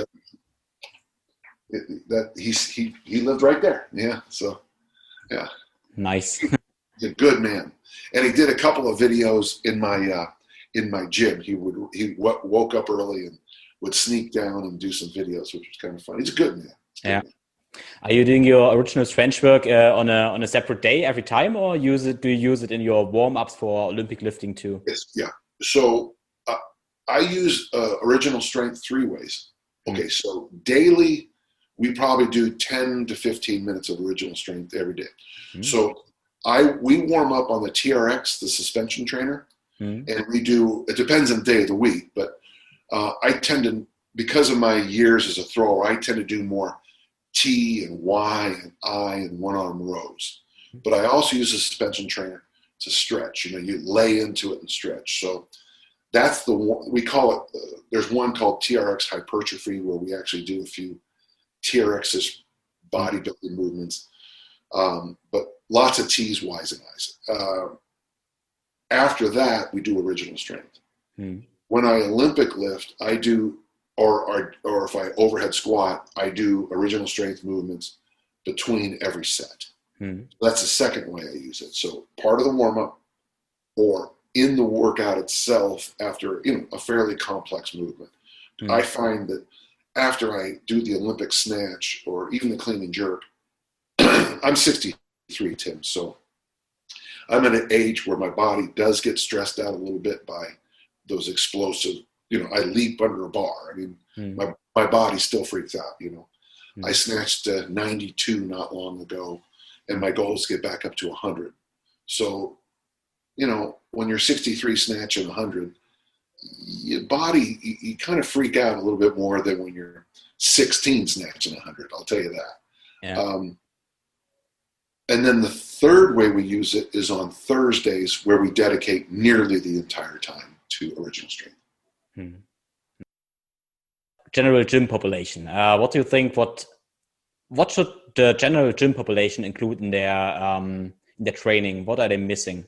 [SPEAKER 1] he lived right there. Yeah, so, yeah.
[SPEAKER 3] Nice.
[SPEAKER 1] He's a good man. And he did a couple of videos in my gym. He woke up early and would sneak down and do some videos, which was kind of fun. He's a good man.
[SPEAKER 3] Yeah. Are you doing your original strength work on a separate day every time, or do you use it in your warm-ups for Olympic lifting too?
[SPEAKER 1] Yes, yeah. So I use original strength 3 ways. Okay, so daily we probably do 10 to 15 minutes of original strength every day. So we warm up on the TRX, the suspension trainer, and we do. It depends on the day of the week, but I tend to, because of my years as a thrower, I tend to do more T and Y and I and one-arm rows. But I also use a suspension trainer to stretch. You lay into it and stretch. So that's the one we call it. There's one called TRX hypertrophy where we actually do a few TRX's bodybuilding movements, but lots of T's, Y's, and I's. After that, we do original strength. When I Olympic lift, I do, or if I overhead squat, I do original strength movements between every set. That's the second way I use it. So part of the warm up, or in the workout itself, after a fairly complex movement, I find that after I do the Olympic snatch or even the clean and jerk, I'm 63, Tim, so I'm at an age where my body does get stressed out a little bit by those explosive, I leap under a bar. I mean, my body still freaks out, I snatched 92 not long ago, and my goal is to get back up to 100. So, when you're 63 snatching 100, your body, you kind of freak out a little bit more than when you're 16 snatching 100. I'll tell you that. Yeah. And then the third way we use it is on Thursdays, where we dedicate nearly the entire time to original strength.
[SPEAKER 3] General gym population. What do you think? What should the general gym population include in their training? What are they missing?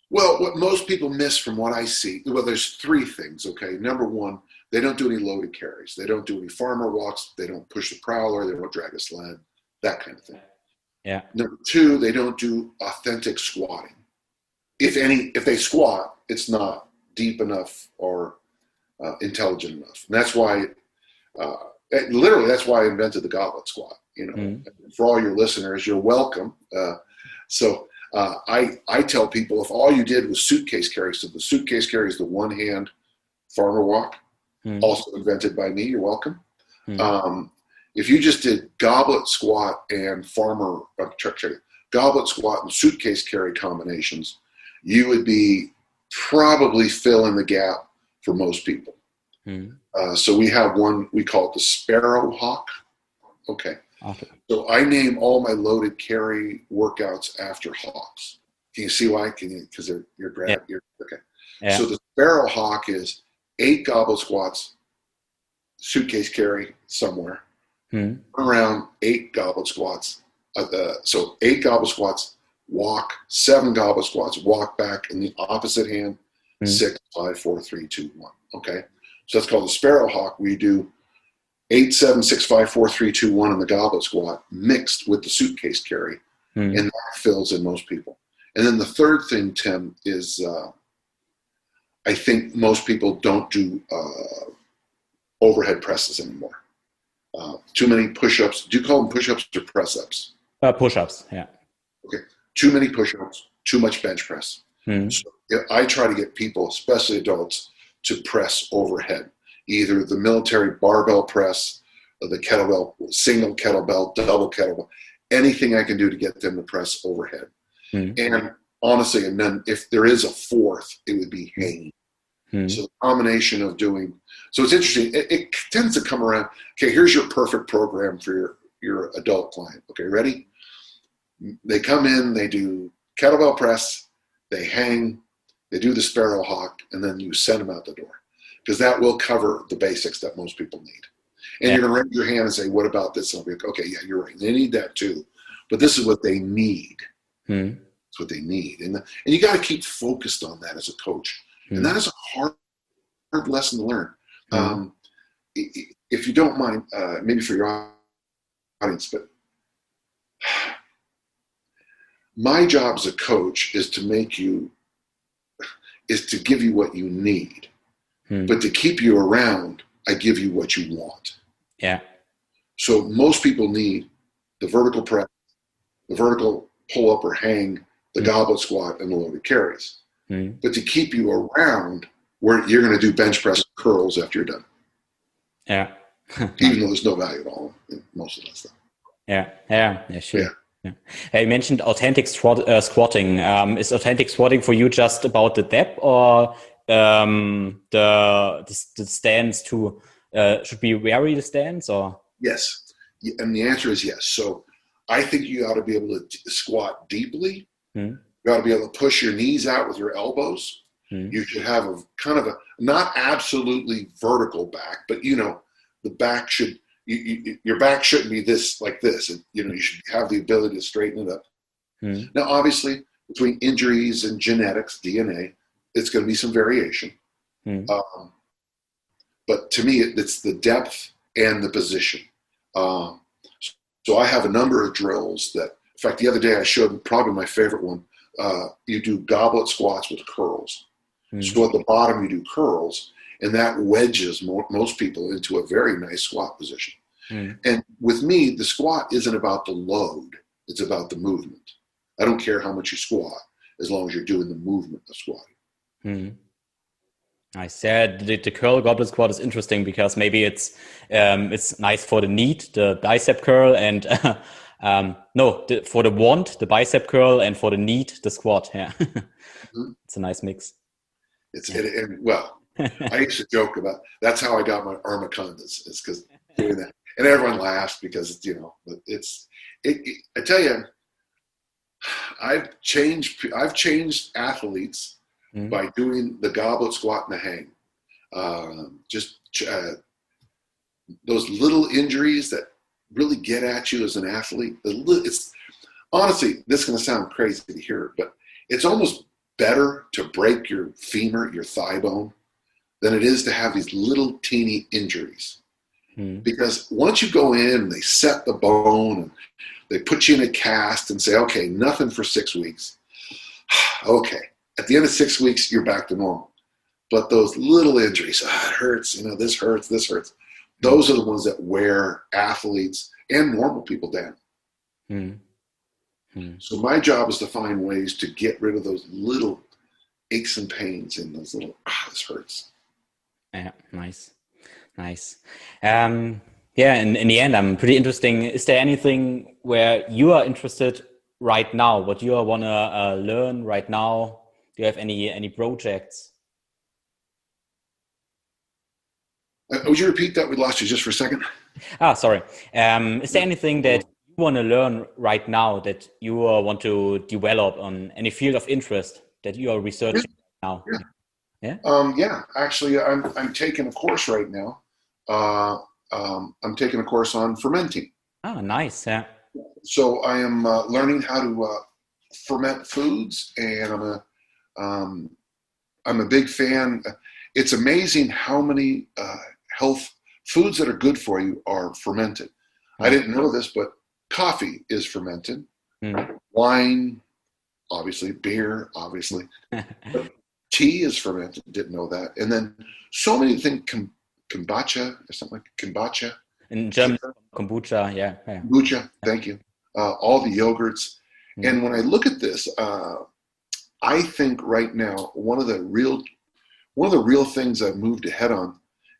[SPEAKER 1] Well, what most people miss from what I see, there's 3 things, okay? Number 1, they don't do any loaded carries. They don't do any farmer walks. They don't push a prowler. They don't drag a sled, that kind of thing. Yeah. Number 2, they don't do authentic squatting. If they squat, it's not deep enough or intelligent enough. And that's why, that's why I invented the goblet squat. For all your listeners, you're welcome. I tell people, if all you did was suitcase carry, so the suitcase carry is the one-hand farmer walk, also invented by me, you're welcome. If you just did goblet squat and goblet squat and suitcase carry combinations, you would be probably filling the gap for most people. So we have one, we call it the sparrow hawk. Okay. So I name all my loaded carry workouts after hawks. Can you see why? Because you're okay. Yeah. So the sparrow hawk is 8 goblet squats, suitcase carry somewhere, around 8 goblet squats. So 8 goblet squats, walk, 7 goblet squats, walk back in the opposite hand, 6, 5, 4, 3, 2, 1. Okay. So that's called the sparrow hawk. We do 8, 7, 6, 5, 4, 3, 2, 1 in the goblet squat mixed with the suitcase carry. And that fills in most people. And then the third thing, Tim, is I think most people don't do overhead presses anymore. Too many push-ups. Do you call them push-ups or press-ups?
[SPEAKER 3] Push-ups, yeah.
[SPEAKER 1] Okay. Too many push-ups, too much bench press. So I try to get people, especially adults, to press overhead. either the military barbell press, or the kettlebell, single kettlebell, double kettlebell, anything I can do to get them to press overhead. And honestly, and then if there is a fourth, it would be hanging. So the combination of doing, so it's interesting. It tends to come around. Okay, here's your perfect program for your adult client. Okay, ready? They come in, they do kettlebell press, they hang, they do the sparrow hawk, and then you send them out the door, because that will cover the basics that most people need. And you're going to raise your hand and say, what about this? And I'll be like, okay, yeah, you're right. They need that too. But this is what they need. It's what they need. And you got to keep focused on that as a coach. And that is a hard lesson to learn. If you don't mind, maybe for your audience, but my job as a coach is to give you what you need. But to keep you around, I give you what you want.
[SPEAKER 3] Yeah.
[SPEAKER 1] So most people need the vertical press, the vertical pull up or hang, the goblet squat, and the loaded carries. But to keep you around, where you're going to do bench press and curls after you're done.
[SPEAKER 3] Yeah.
[SPEAKER 1] Even though there's no value at all in most of that stuff.
[SPEAKER 3] Yeah, sure. Yeah. You mentioned authentic squatting. Is authentic squatting for you just about the depth, or the stance to should we vary the stance, or? Yes,
[SPEAKER 1] and the answer is yes. So I think you ought to be able to squat deeply. You ought to be able to push your knees out with your elbows. You should have a kind of a not absolutely vertical back, but the back should. Your back shouldn't be like this. And, you should have the ability to straighten it up. Now, obviously, between injuries and genetics, DNA, it's going to be some variation. But to me, it's the depth and the position. So I have a number of drills that, in fact, the other day I showed probably my favorite one. You do goblet squats with curls. So at the bottom, you do curls. And that wedges most people into a very nice squat position. And with me, the squat isn't about the load. It's about the movement. I don't care how much you squat, as long as you're doing the movement of squatting.
[SPEAKER 3] I said the curl goblet squat is interesting because maybe it's nice for the knee, the bicep curl, and for the wand, the bicep curl, and for the knee, the squat. Yeah, it's a nice mix.
[SPEAKER 1] I used to joke about that's how I got my armacondas. It's because doing that, and everyone laughs because I tell you, I've changed athletes by doing the goblet squat and the hang. Those little injuries that really get at you as an athlete. Honestly, this is going to sound crazy to hear, but it's almost better to break your femur, your thigh bone, than it is to have these little teeny injuries. Because once you go in and they set the bone and they put you in a cast and say, okay, nothing for 6 weeks. Okay. At the end of 6 weeks, you're back to normal. But those little injuries, it hurts, this hurts. Those are the ones that wear athletes and normal people down. So my job is to find ways to get rid of those little aches and pains and those little, this hurts.
[SPEAKER 3] Yeah, nice. In the end, I'm pretty interesting. Is there anything where you are interested right now? What you want to learn right now? Do you have any projects?
[SPEAKER 1] Would you repeat that? We lost you just for a second.
[SPEAKER 3] Sorry. Is there anything that you want to learn right now that you want to develop on any field of interest that you are researching now?
[SPEAKER 1] Actually, I'm taking a course right now. I'm taking a course on fermenting.
[SPEAKER 3] Oh, nice. Yeah.
[SPEAKER 1] So I am learning how to ferment foods, and I'm a big fan. It's amazing how many health foods that are good for you are fermented. I didn't know this, but coffee is fermented. Wine, obviously. Beer, obviously. Tea is fermented. Didn't know that. And then so many things, kombucha or something like kombucha.
[SPEAKER 3] In German, kombucha, yeah.
[SPEAKER 1] Kombucha, thank you. All the yogurts. And when I look at this, I think right now one of the real things I've moved ahead on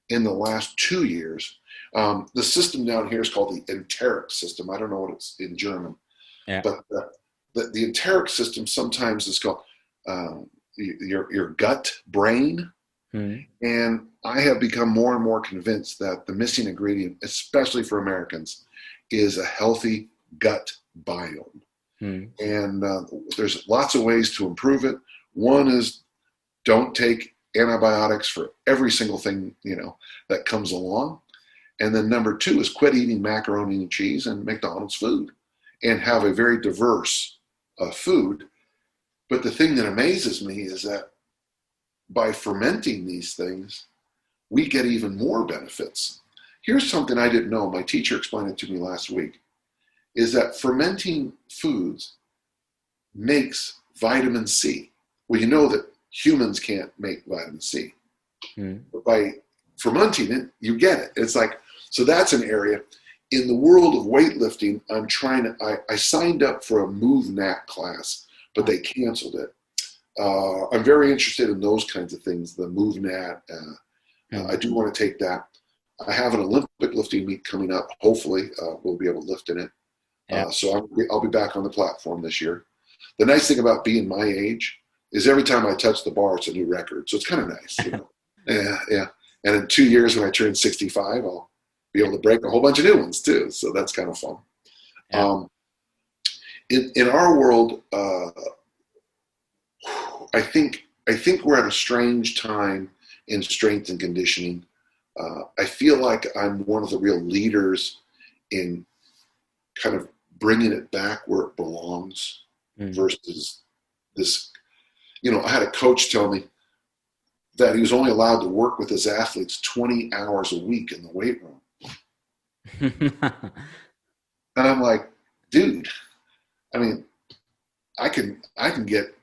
[SPEAKER 1] in the last 2 years. The system down here is called the enteric system. I don't know what it's in German, but the enteric system sometimes is called your gut brain. And I have become more and more convinced that the missing ingredient, especially for Americans, is a healthy gut biome. And there's lots of ways to improve it. One is don't take antibiotics for every single thing, that comes along. And then number 2 is quit eating macaroni and cheese and McDonald's food and have a very diverse food. But the thing that amazes me is that by fermenting these things, we get even more benefits. Here's something I didn't know. My teacher explained it to me last week, is that fermenting foods makes vitamin C. Well, you know that humans can't make vitamin C. But by fermenting it, you get it. It's like, so that's an area. In the world of weightlifting, I signed up for a MoveNat class, but they canceled it. I'm very interested in those kinds of things, the MoveNat. I do want to take that. I have an Olympic lifting meet coming up. Hopefully, we'll be able to lift in it. So I'll be back on the platform this year. The nice thing about being my age is every time I touch the bar, it's a new record. So it's kind of nice, Yeah. And in 2 years, when I turn 65, I'll be able to break a whole bunch of new ones too. So that's kind of fun. In our world, I think we're at a strange time in strength and conditioning. I feel like I'm one of the real leaders in kind of bringing it back where it belongs versus this. I had a coach tell me that he was only allowed to work with his athletes 20 hours a week in the weight room. And I'm like, dude, I can get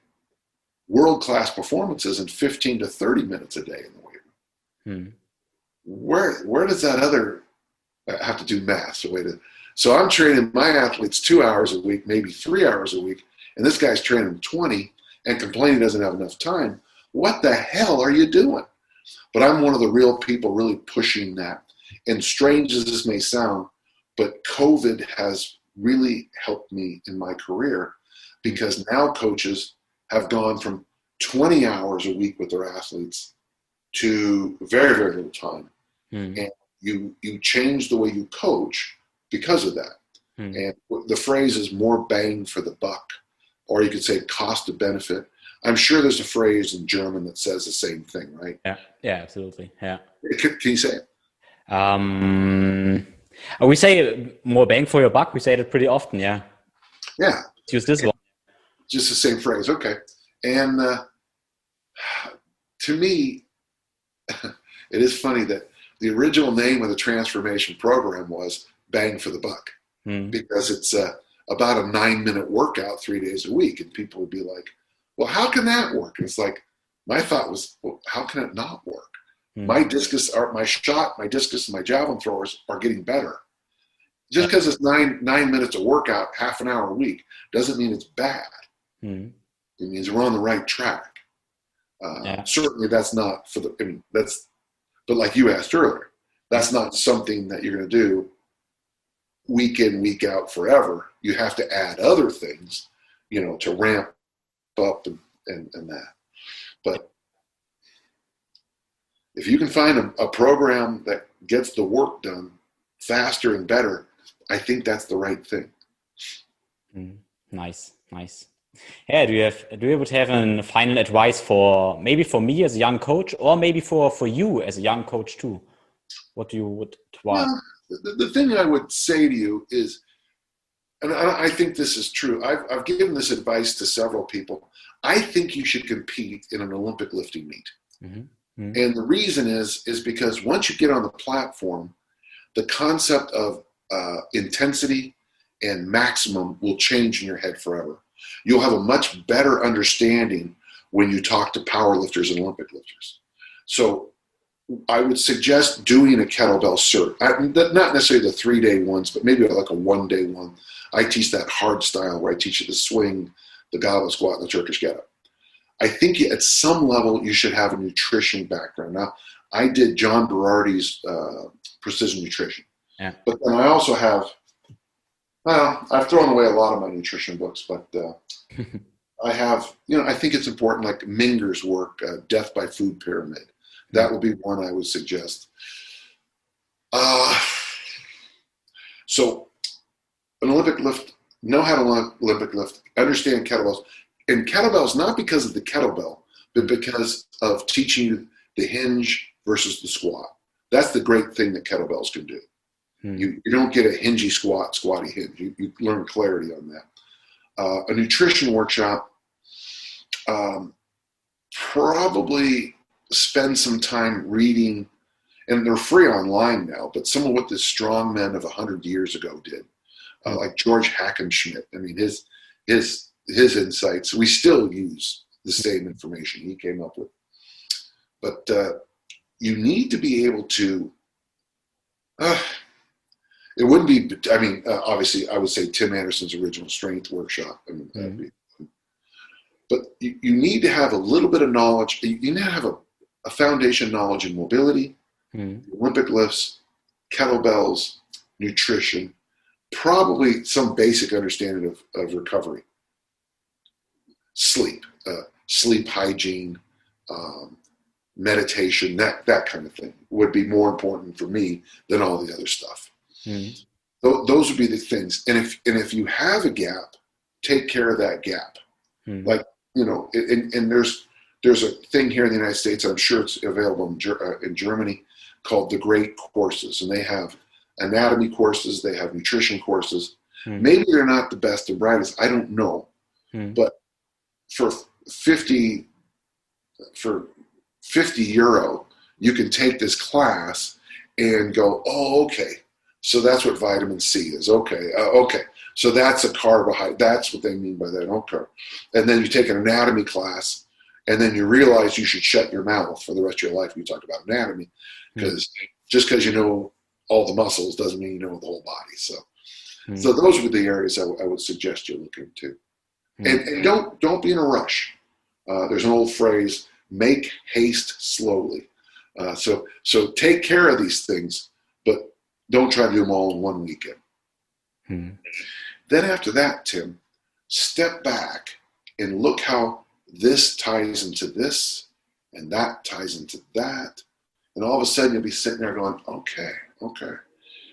[SPEAKER 1] world-class performances in 15 to 30 minutes a day in the weight room. Where does that other, I have to do math. So I'm training my athletes 2 hours a week, maybe 3 hours a week, and this guy's training 20 and complaining he doesn't have enough time. What the hell are you doing? But I'm one of the real people really pushing that. And strange as this may sound, but COVID has really helped me in my career, because now coaches have gone from 20 hours a week with their athletes to very, very little time. And you change the way you coach because of that. And the phrase is more bang for the buck, or you could say cost of benefit. I'm sure there's a phrase in German that says the same thing, right?
[SPEAKER 3] Yeah, absolutely. Yeah.
[SPEAKER 1] Can you say it?
[SPEAKER 3] We say more bang for your buck. We say that pretty often. Yeah.
[SPEAKER 1] Yeah.
[SPEAKER 3] Let's use this one.
[SPEAKER 1] Just the same phrase. Okay. And to me, it is funny that the original name of the transformation program was Bang for the Buck, because it's about a 9-minute workout 3 days a week. And people would be like, well, how can that work? And it's like, my thought was, well, how can it not work? My discus, my shot, my discus, and my javelin throwers are getting better. Just because it's nine minutes of workout, half an hour a week, doesn't mean it's bad. It means we're on the right track. Certainly that's not for the, but like you asked earlier, that's not something that you're going to do week in, week out forever. You have to add other things, to ramp up and that. But if you can find a program that gets the work done faster and better, I think that's the right thing.
[SPEAKER 3] Nice. Yeah, do you would have a final advice for maybe for me as a young coach, or maybe for you as a young coach too? What you would advise?
[SPEAKER 1] Well, the thing I would say to you is, and I think this is true, I've given this advice to several people. I think you should compete in an Olympic lifting meet. And the reason is because once you get on the platform, the concept of intensity and maximum will change in your head forever. You'll have a much better understanding when you talk to power lifters and Olympic lifters. So I would suggest doing a kettlebell cert. Not necessarily the 3-day ones, but maybe like a 1-day one. I teach that hard style where I teach you the swing, the goblet squat, and the Turkish get-up. I think at some level you should have a nutrition background. Now, I did John Berardi's Precision Nutrition.
[SPEAKER 3] Yeah.
[SPEAKER 1] But then I also have, I've thrown away a lot of my nutrition books, but I have, I think it's important, like Minger's work, Death by Food Pyramid. That would be one I would suggest. So an Olympic lift, know how to Olympic lift, understand kettlebells. And kettlebells, not because of the kettlebell, but because of teaching you the hinge versus the squat. That's the great thing that kettlebells can do. You don't get a hingy squat, squatty hinge. You learn clarity on that. A nutrition workshop, probably spend some time reading, and they're free online now, but some of what the strong men of 100 years ago did, like George Hackenschmidt. I mean, his insights, we still use the same information he came up with. But you need to be able to, it wouldn't be, obviously I would say Tim Anderson's Original Strength Workshop. That'd be, but you need to have a little bit of knowledge. You need to have a foundation knowledge in mobility, Olympic lifts, kettlebells, nutrition, probably some basic understanding of recovery, sleep hygiene, meditation, that kind of thing would be more important for me than all the other stuff. Those would be the things. And if you have a gap, take care of that gap. Like, and there's a thing here in the United States, I'm sure it's available in Germany, called the Great Courses. And they have anatomy courses, they have nutrition courses. Maybe they're not the best and brightest, I don't know. But for 50 euro, you can take this class and go, oh, okay. So that's what vitamin C is. Okay. So that's a carbohydrate. That's what they mean by that. Okay. And then you take an anatomy class, and then you realize you should shut your mouth for the rest of your life when you talk about anatomy, because just because you know all the muscles doesn't mean you know the whole body. So those would be the areas I would suggest you look into. And don't be in a rush. There's an old phrase, make haste slowly. So take care of these things, but don't try to do them all in one weekend. Then after that, Tim, step back and look how this ties into this and that ties into that. And all of a sudden you'll be sitting there going, okay.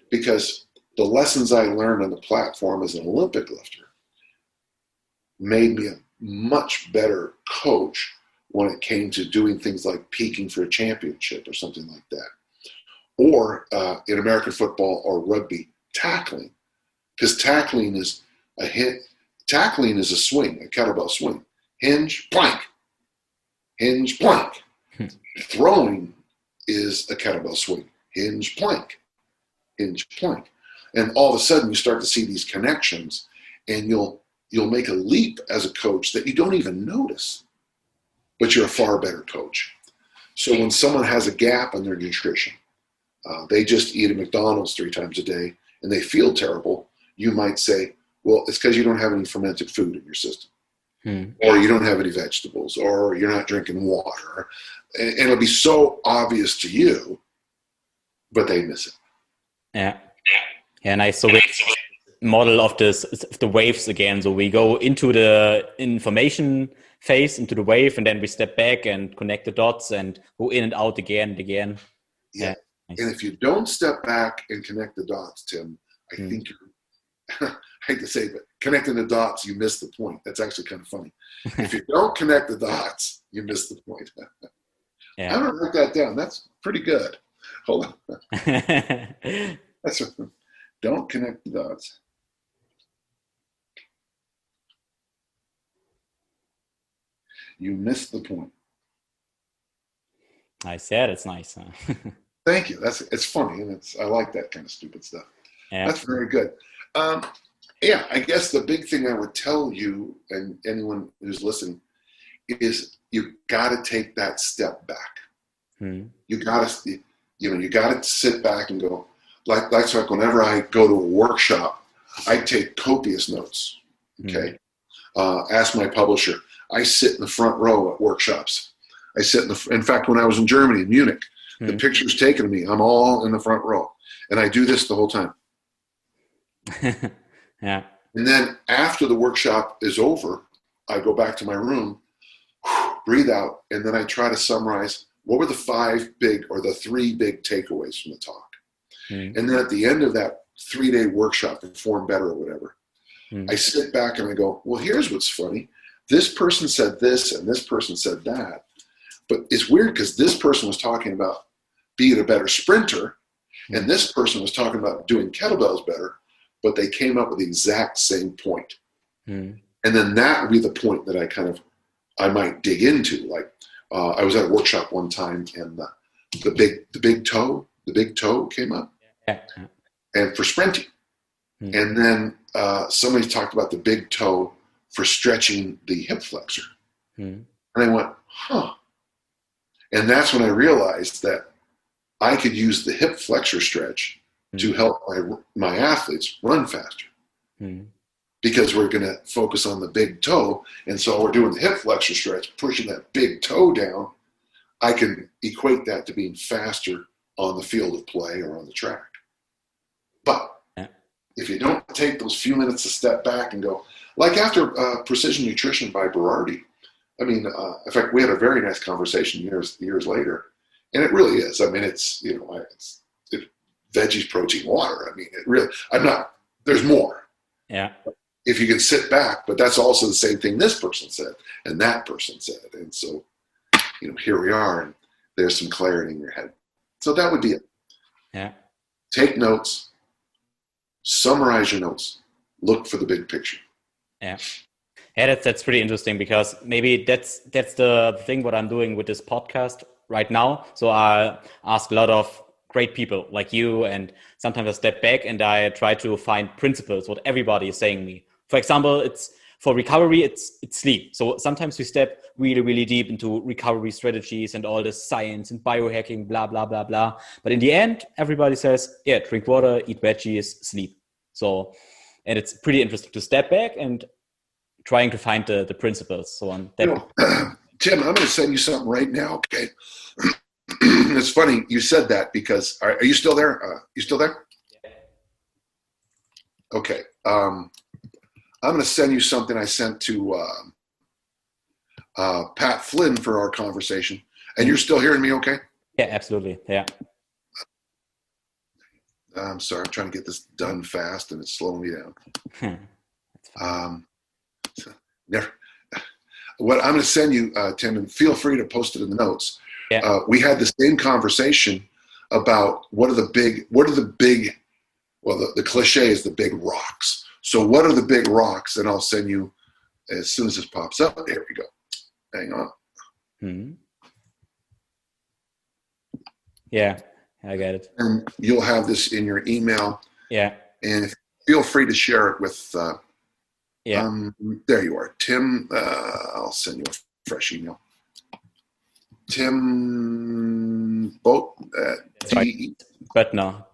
[SPEAKER 1] Because the lessons I learned on the platform as an Olympic lifter made me a much better coach when it came to doing things like peaking for a championship or something like that. Or in American football or rugby, tackling. Because tackling is a swing, a kettlebell swing. Hinge, plank. Hinge, plank. Throwing is a kettlebell swing. Hinge, plank. Hinge, plank. And all of a sudden you start to see these connections, and you'll make a leap as a coach that you don't even notice, but you're a far better coach. So when someone has a gap in their nutrition, they just eat at McDonald's 3 times a day and they feel terrible, you might say, well, it's because you don't have any fermented food in your system, or you don't have any vegetables, or you're not drinking water. And it'll be so obvious to you, but they miss it.
[SPEAKER 3] Yeah, nice. So we model of the waves again. So we go into the information phase, into the wave, and then we step back and connect the dots and go in and out again and again.
[SPEAKER 1] Yeah. Nice. And if you don't step back and connect the dots, Tim, I think you're, I hate to say it, but connecting the dots, you miss the point. That's actually kind of funny. If you don't connect the dots, you miss the point.
[SPEAKER 3] Yeah.
[SPEAKER 1] I'm going to write that down. That's pretty good. Hold on. That's don't connect the dots. You missed the point.
[SPEAKER 3] Nice. Yeah, that's nice. Huh?
[SPEAKER 1] Thank you. It's funny, and I like that kind of stupid stuff.
[SPEAKER 3] Yeah.
[SPEAKER 1] That's very good. I guess the big thing I would tell you and anyone who's listening is you got to take that step back. You got to sit back and go, like whenever I go to a workshop, I take copious notes. Okay. Ask my publisher. I sit in the front row at workshops. In fact, when I was in Germany, in Munich, The picture's taken of me. I'm all in the front row. And I do this the whole time.
[SPEAKER 3] Yeah.
[SPEAKER 1] And then after the workshop is over, I go back to my room, breathe out, and then I try to summarize what were the 5 big or the 3 big takeaways from the talk. And then at the end of that 3-day workshop, Perform Better or whatever, I sit back and I go, well, here's what's funny. This person said this and this person said that. But it's weird because this person was talking about being a better sprinter and this person was talking about doing kettlebells better, but they came up with the exact same point. And then that would be the point that I might dig into. Like I was at a workshop one time and the big toe came up and for sprinting. And then somebody talked about the big toe for stretching the hip flexor. And I went, huh. And that's when I realized that I could use the hip flexor stretch to help my athletes run faster. Because we're going to focus on the big toe. And so we're doing the hip flexor stretch, pushing that big toe down. I can equate that to being faster on the field of play or on the track. But if you don't take those few minutes to step back and go, like after Precision Nutrition by Berardi, I mean, in fact, we had a very nice conversation years later, and it really is. I mean, it's veggies, protein, water. I mean, it really. There's more.
[SPEAKER 3] Yeah.
[SPEAKER 1] If you can sit back, but that's also the same thing this person said and that person said, and so here we are, and there's some clarity in your head. So that would be it.
[SPEAKER 3] Yeah.
[SPEAKER 1] Take notes. Summarize your notes. Look for the big picture.
[SPEAKER 3] Yeah. Yeah, that's pretty interesting because maybe that's the thing what I'm doing with this podcast right now. So I ask a lot of great people like you, and sometimes I step back and I try to find principles, what everybody is saying me. For example, it's for recovery, it's sleep. So sometimes we step really, really deep into recovery strategies and all this science and biohacking, blah, blah, blah, blah. But in the end, everybody says, yeah, drink water, eat veggies, sleep. So, and it's pretty interesting to step back and trying to find the principles. So on that.
[SPEAKER 1] Tim, I'm going to send you something right now. Okay. It's funny you said that because are you still there? You still there? Okay. I'm going to send you something I sent to Pat Flynn for our conversation. And you're still hearing me okay?
[SPEAKER 3] Yeah, absolutely. Yeah.
[SPEAKER 1] I'm sorry. I'm trying to get this done fast and it's slowing me down. What I'm going to send you, Tim, and feel free to post it in the notes. Yeah. We had the same conversation about what are the big, well, the cliche is the big rocks. So what are the big rocks? And I'll send you as soon as this pops up. There we go. Hang on.
[SPEAKER 3] Mm-hmm. Yeah, I get it.
[SPEAKER 1] And you'll have this in your email.
[SPEAKER 3] Yeah.
[SPEAKER 1] And feel free to share it with, there you are. Tim, I'll send you a fresh email. Tim Boat,
[SPEAKER 3] Boettner, Boettner.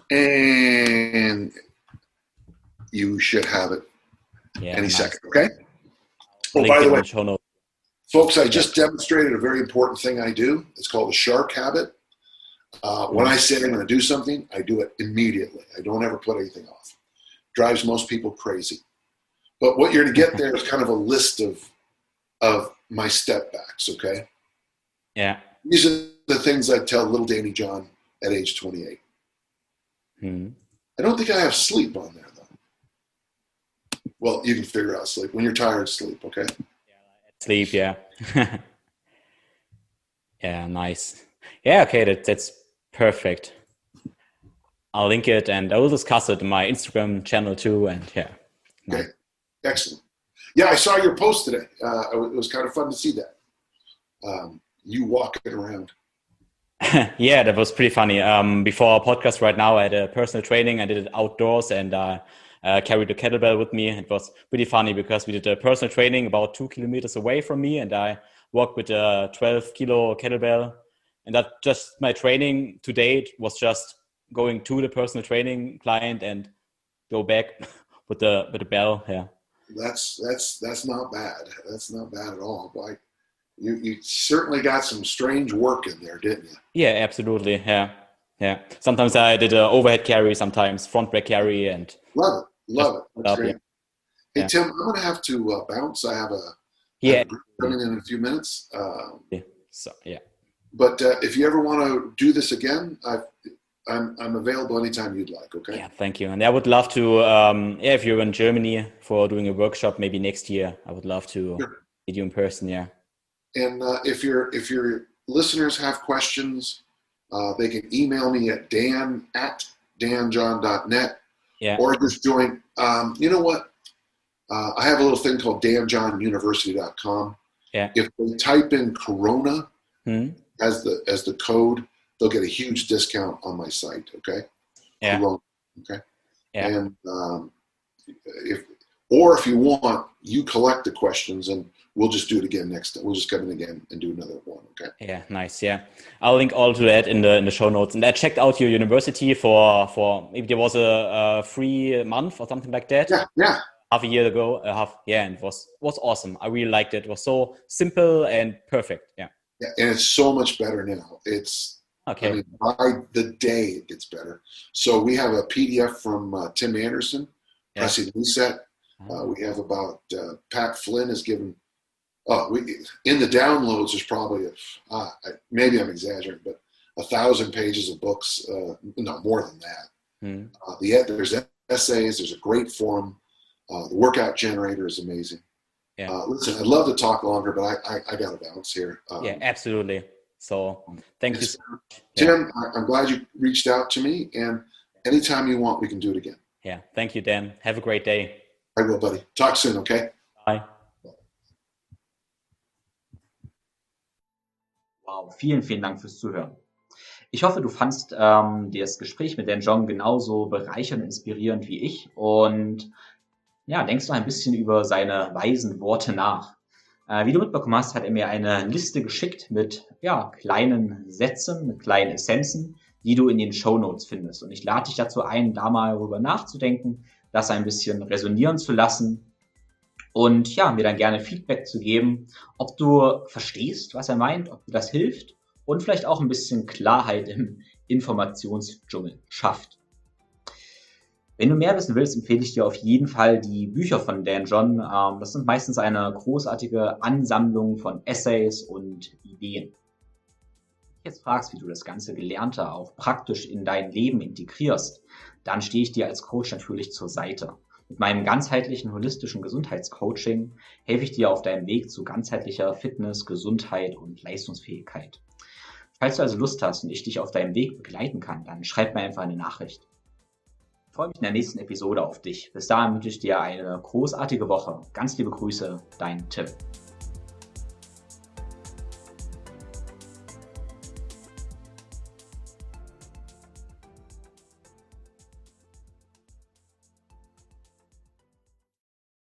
[SPEAKER 1] And you should have it any second, okay? Oh, by the way, folks, I just demonstrated a very important thing I do. It's called the shark habit. When I say I'm going to do something, I do it immediately. I don't ever put anything off. Drives most people crazy. But what you're going to get there is kind of a list of my step backs, okay?
[SPEAKER 3] Yeah.
[SPEAKER 1] These are the things I tell little Danny John at age 28.
[SPEAKER 3] Hmm.
[SPEAKER 1] I don't think I have sleep on there, though. Well, you can figure out sleep. When you're tired, sleep, okay?
[SPEAKER 3] Sleep, yeah. Yeah, nice. Yeah, okay, that's perfect. I'll link it and I will discuss it in my Instagram channel too. And yeah.
[SPEAKER 1] Okay, excellent. Yeah, I saw your post today. It was kind of fun to see that. You walking around.
[SPEAKER 3] Yeah, that was pretty funny. Before our podcast right now, I had a personal training. I did it outdoors and carried a kettlebell with me. It was pretty funny because we did a personal training about 2 kilometers away from me, and I walked with a 12-kilo kettlebell. And that just my training to date was just going to the personal training client and go back with the bell. Yeah,
[SPEAKER 1] that's not bad. That's not bad at all. You certainly got some strange work in there, didn't you?
[SPEAKER 3] Yeah, absolutely. Yeah. Sometimes I did an overhead carry, sometimes front back carry, and
[SPEAKER 1] Love it. That's great. Hey,
[SPEAKER 3] Yeah.
[SPEAKER 1] Tim, I'm going to have to bounce. I have a group coming in a few minutes. But if you ever want to do this again, I'm available anytime you'd like. Okay.
[SPEAKER 3] Yeah, thank you. And I would love to, if you're in Germany for doing a workshop, maybe next year, I would love to meet you in person. Yeah.
[SPEAKER 1] And if your listeners have questions, they can email me at dan@danjohn.net.
[SPEAKER 3] Yeah.
[SPEAKER 1] Or just join. You know what? I have a little thing called danjohnuniversity.com.
[SPEAKER 3] Yeah.
[SPEAKER 1] If they type in Corona as the code, they'll get a huge discount on my site. Okay.
[SPEAKER 3] Yeah.
[SPEAKER 1] Corona, okay.
[SPEAKER 3] Yeah.
[SPEAKER 1] And if you want, you collect the questions and we'll just do it again next time. We'll just come in again and do another one. Okay.
[SPEAKER 3] Yeah. Nice. Yeah. I'll link all to that in the show notes. And I checked out your university for maybe there was a free month or something like that.
[SPEAKER 1] Yeah.
[SPEAKER 3] Half a year ago, and it was awesome. I really liked it. It was so simple and perfect. Yeah.
[SPEAKER 1] Yeah, and it's so much better now. It's
[SPEAKER 3] okay.
[SPEAKER 1] I mean, by the day it gets better. So we have a PDF from Tim Anderson, Pressing Reset. We have about Pat Flynn has given. In the downloads, there's probably maybe I'm exaggerating, but 1,000 pages of books. No, more than that. There's essays. There's a great forum. The workout generator is amazing. Yeah. Listen, I'd love to talk longer, but I got to bounce here.
[SPEAKER 3] Yeah, absolutely. So thank you so much.
[SPEAKER 1] Tim, I'm glad you reached out to me, and anytime you want, we can do it again.
[SPEAKER 3] Yeah, thank you, Dan. Have a great day.
[SPEAKER 1] I will, buddy. Talk soon, okay?
[SPEAKER 3] Bye.
[SPEAKER 2] Wow, vielen Dank fürs Zuhören. Ich hoffe, du fandst das Gespräch mit Dan John genauso bereichernd und inspirierend wie ich und denkst noch ein bisschen über seine weisen Worte nach. Wie du mitbekommen hast, hat er mir eine Liste geschickt mit kleinen Sätzen, mit kleinen Essenzen, die du in den Shownotes findest. Und ich lade dich dazu ein, da mal darüber nachzudenken, das ein bisschen resonieren zu lassen und mir dann gerne Feedback zu geben, ob du verstehst, was er meint, ob dir das hilft und vielleicht auch ein bisschen Klarheit im Informationsdschungel schafft. Wenn du mehr wissen willst, empfehle ich dir auf jeden Fall die Bücher von Dan John. Das sind meistens eine großartige Ansammlung von Essays und Ideen. Wenn du jetzt fragst, wie du das ganze Gelernte auch praktisch in dein Leben integrierst, dann stehe ich dir als Coach natürlich zur Seite. Mit meinem ganzheitlichen holistischen Gesundheitscoaching helfe ich dir auf deinem Weg zu ganzheitlicher Fitness, Gesundheit und Leistungsfähigkeit. Falls du also Lust hast und ich dich auf deinem Weg begleiten kann, dann schreib mir einfach eine Nachricht. Ich freue mich in der nächsten Episode auf dich. Bis dahin wünsche ich dir eine großartige Woche. Ganz liebe Grüße, dein Tim.